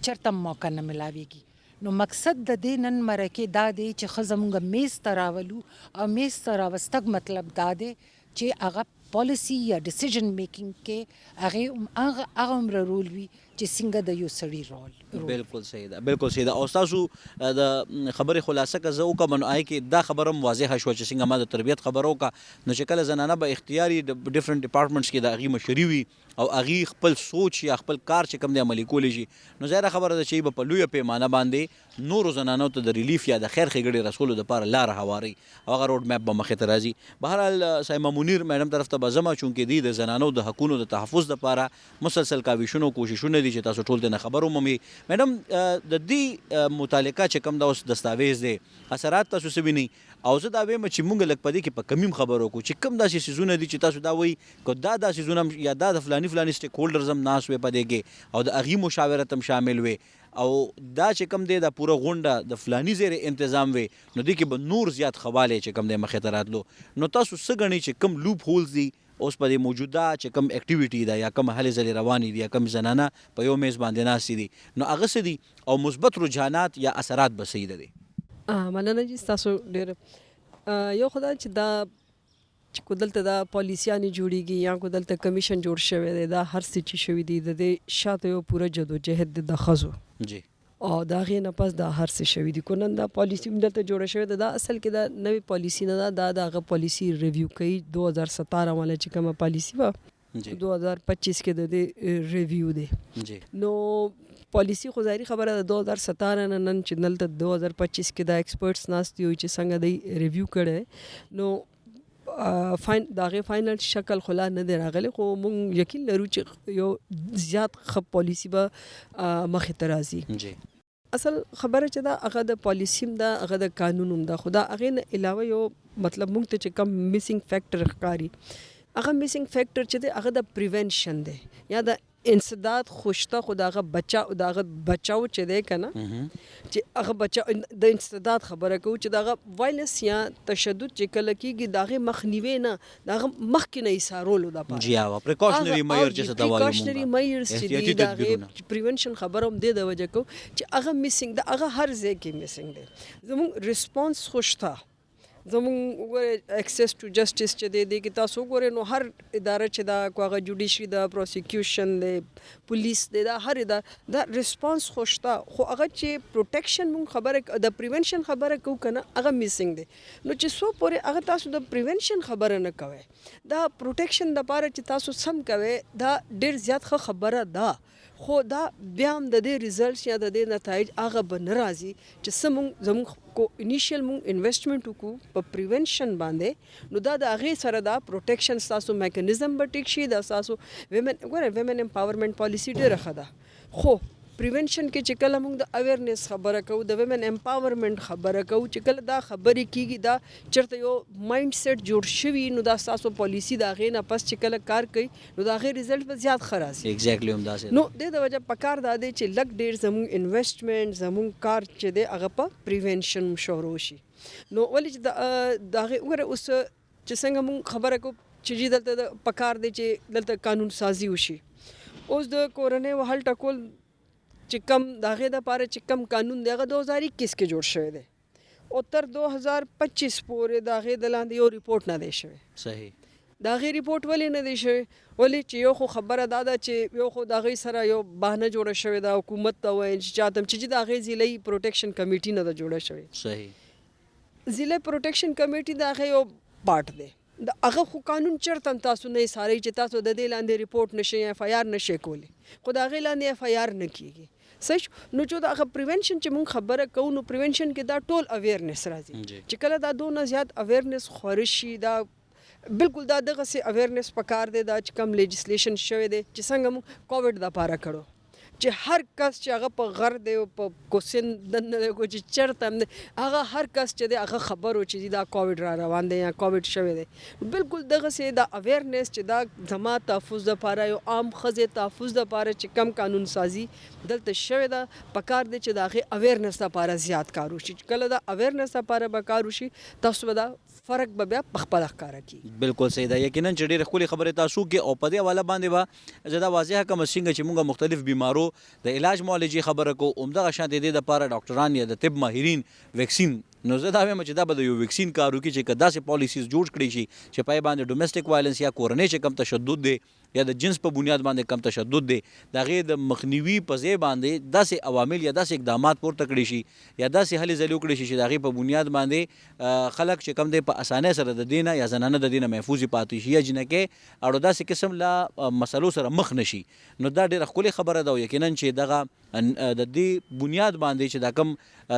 چرته موقع نه ملاویږي نو مقصد د دې نن مرکې دا دی چې ښځه مونږ میز ته راولو او میز ته راوستګ مطلب دا دی چې هغه پالیسی یا ډیسیژن میکینګ کې هغه عمر رول وي چې څنګه د یو سړي رول بالکل صحیح ده بالکل صحیح ده او تاسو د خبرې خلاصه که زه وکړم نو آی کې دا خبره هم واضحه شوه چې څنګه ما د تربیت خبره وکړه نو چې کله زنانه به اختیاري د ډفرنټ ډپارټمنټس کې د هغې مشري وي او هغې خپل سوچ یا خپل کار چې کوم دی عملي کولی شي نو ظاهره خبره ده چې به په لویه پیمانه باندې نورو زنانو ته د ریلیف یا د خیر ښېګړې رسولو دپاره لاره هواروي او هغه روډ میپ به مخې ته راځي بهرحال سایمه منیر میډم طرف ته به ځمه چونکې دی د زنانو د حقونو د تحفظ دپاره مسلسل کاوشونو کوششونه دي چې تاسو ټول ته نه خبر ومومي میډم د دې متعلقه چې کوم دا اوس دستاویز دی اثرات تاسو څه وینئ او زه دا وایم چې مونږ لږ په دې کې په کمیم خبر وکړو چې کوم داسې څیزونه دي چې تاسو دا وایي که دا څیزونه هم یا دا د فلاني سټیک هولډرز هم ناست وی په دې کې او د هغې مشاورت هم شامل وي او دا چې کوم دی دا پوره غونډه د فلاني زیرې انتظام وي نو دې کې به نور زیات خوالی چې کوم دی مخې ته راتلو نو تاسو څه ګڼئ چې کوم لوپ هولز دي اوس په دې موجوده چې کوم اکټیویټي ده یا کوم هلې ځلې روانې دي یا کوم زنانه په یو میز باندې ناستې دي نو هغه څه دي او مثبت رجحانات یا اثرات به څه دي مننه جی ستاسو ډېر یو خو دا چې دا چې کو دلته دا پالیسیانې جوړیږي یا کو دلته کمیشن جوړ شوی دی دا هر څه چې شوي دي د دې شاته یو پوره جدوجهد دی د ښځو جی او د هغې نه پس دا هر څه شوي دي کو نن دا پالیسي هم دلته جوړه شوې ده دا اصل کې دا نوې پالیسي نه ده دا د هغه پالیسي ریویو کوي 2017 والا چې کومه پالیسي وه 2025 کې د دې ریویو دی جی نو پالیسی خو ظاهري خبره ده 2017 نه نن چې دلته 2025 کې دا ایکسپرټس ناست دي چې څنګه دی ریویو کړی نو د هغې فاینل شکل خو لا نه دی راغلی خو موږ یقین لرو چې یو زیات ښه پالیسي به مخې ته راځي جی اصل خبره چې دا هغه د پالیسي هم ده هغه د قانون هم ده خو دا هغې نه علاوه یو مطلب موږ ته چې کم میسنګ فیکټر ښکاري هغه میسنګ فیکټر چې دی هغه د پریونشن دی یا د انسداد خوشته خو د هغه بچاو چې دی که نه چې هغه بچاو د انسداد خبره کوو چې د هغه وایلنس یا تشدد چې کله کېږي د هغې مخنیوی نه د هغه مخکې نه ایسارولو دپاره جی هغه پریکاشنري میئر چې څه ته وایو پریکاشنري میئرز چې دي د هغې پریونشن خبره هم دې د وجه کوو چې هغه میسنګ د هغه هر ځای کې میسنګ دی زموږ ریسپانس خو شته زموږ وګورئ اکسس ټو جسټس چې دی کې تاسو وګورئ نو هر اداره چې دا کو هغه جوډیشري ده پروسیکیوشن دی پولیس دی دا هر اداره دا ریسپانس خو شته خو هغه چې پروټیکشن مونږ خبره د پریونشن خبره کوو که نه هغه میسنګ دی نو چې څو پورې هغه تاسو د پریونشن خبره نه کوئ دا پروټیکشن دپاره چې تاسو سم کوئ دا ډېر زیات ښه خبره ده خو دا بیا هم د دې ریزلټس یا د دې نتایج هغه به نه راځي چې څه زموږ کو انیشیل مونږ انویسټمنټ وکړو په پریونشن باندې نو دا د هغې سره دا پروټیکشن ستاسو میکانیزم به ټیک شي دا ستاسو ویمن امپاورمنټ پالیسي ډېره ښه ده خو پریونشن کې چې کله موږ د اویرنس خبره کوو د ویمن امپاورمنټ خبره کوو چې کله دا خبرې کېږي دا چېرته یو مایند سیټ جوړ شوي نو دا ستاسو پالیسي د هغې نه پس چې کله کار کوي نو د هغې ریزلټ به زیات ښه راسي ایگزیکټلی همداسې نو دې د وجه پکار دا دی چې لږ ډېر زموږ انویسټمنټ زموږ کار چې دی هغه په پریونشن شروع شي نو ولې چې د هغې وګوره اوس چې څنګه موږ خبره کوو چې جی دلته د پکار دی چې دلته قانون سازي وشي اوس د کورنۍ وهل ټکول چې کم د هغې دپاره چې کم قانون دی هغه 2021 کې جوړ شوی دی او تر 2025 پورې د هغې د لاندې یو ریپورټ نه دی شوی صحیح د هغې ریپورټ ولې نه دی شوی ولې چې یو خو خبره دا ده چې یو خو د هغې سره یو بهانه جوړه شوې ده حکومت ته وایي چې چاته چې د هغې ضلعي پروټیکشن کمیټي نه ده جوړه شوې صحیح ضلعي پروټیکشن کمیټي د هغې یو پارټ دی د هغه خو قانون چېرته هم تاسو نه ایساروي چې تاسو د دې لاندې ریپورټ نشئ ایف آی آر نشئ کولی خو د هغې لاندې ایف آی آر نه کېږي صحیح نو چې د هغه پریونشن چې مونږ خبره کوو نو پریونشن کې دا ټول اویرنس راځي چې کله دا دونه زیات اویرنس خوره شي دا بالکل دا دغسې اویرنس پکار دی دا چې کم لیجسلیشن شوی دی چې څنګه مونږ کووډ دپاره کړو چې هر کس چې هغه په غر دی او په کوسین دننه دی کو چې چرته هم دی هغه هر کس چې دی هغه خبر و چې دا کووډ را روان دی یا کووډ شوی دی. بالکل دغسې دا اویرنس چې دا زما تحفظ دپاره یو عام ښځې تحفظ دپاره چې کم قانون سازي دلته شوې ده پکار دی چې د هغې اویرنس دپاره زیات کار وشي. کله د اویرنس دپاره به کار وشي تاسو به دا فرق به بیا پخپله ښکاره کړي. بالکل صحیح ده. یقینا چې ډېرې ښکلې خبرې تاسو کې او په دې حواله باندې به زه دا واضحه کړم څنګه چې موږ مختلف بیمارو د علاج معالجې خبره کوو همدغه شان د دې دپاره ډاکټران یا د طب ماهرین ویکسین نو زه دا وایم چې دا به د یو ویکسین کار وکړي چې که داسې پالیسیز جوړ کړي شي چې پای باندې ډومestic وایلنس یا کورنۍ چې کم تشدد دی یا د جنس په بنیاد باندې کم تشدد دی د هغې د مخنیوي په ځای باندې داسې عوامل یا داسې اقدامات پورته کړي شي یا داسې هلې ځلې وکړي شي چې د هغې په بنیاد باندې خلک چې کم دی په اسانۍ سره د دې نه یا زنانه د دې نه محفوظې پاتې شي یا جنکۍ اړو داسې قسم له مسلو سره مخ نه شي. نو دا ډېره ښکلې خبره ده او یقینا چې دغه د دې بنیاد باندې چې دا کم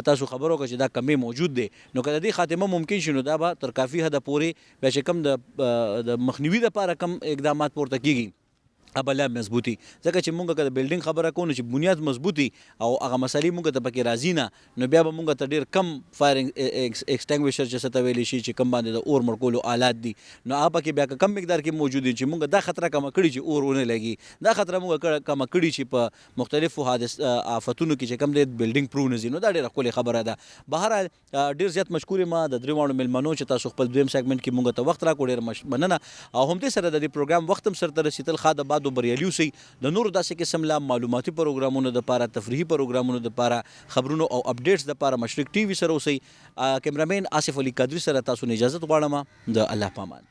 تاسو خبرو که چې دا کمی موجود دی نو که د دې خاتمه ممکن شي نو دا به تر کافي حده پورې بیا چې کم د مخنیوي دپاره کم اقدامات پورته کیږي ابه لا مضبوطي ځکه چې مونږ که د بلډینګ خبره کوو نو چې بنیاد مضبوطي او هغه مسلې مونږ ته پکې راځي نه نو بیا به مونږ ته ډېر کم فایر ایکسټینګویشر چې څه ته ویلی شي چې کم باندې د اور مړ کولو آلات دي نو هغه پکې بیا که کم مقدار کې موجود دي چې مونږ دا خطره کمه کړي چې اور ونه لګي دا خطره مونږ کمه کړي چې په مختلفو آفتونو کې چې کم دی بلډینګ پرو نه ځي نو دا ډېره ښکلې خبره ده. بهرحال ډېر زیات مشکور یم د درې واړو میلمنو چې تاسو خپل دویم سیګمنټ کې مونږ ته وخت راکړو ډېر مننه او همدې سره د دې پروګرام وخت هم سرته رسېدل ښه د باد و بریالي اوسئ د نورو داسې قسم له معلوماتي پروګرامونو دپاره تفریحي پروګرامونو دپاره خبرونو او اپډیټس دپاره مشرق ټي وي سره اوسئ. کیمرامین آصف علي قادري سره تاسو نه اجازت غواړم د الله پامان.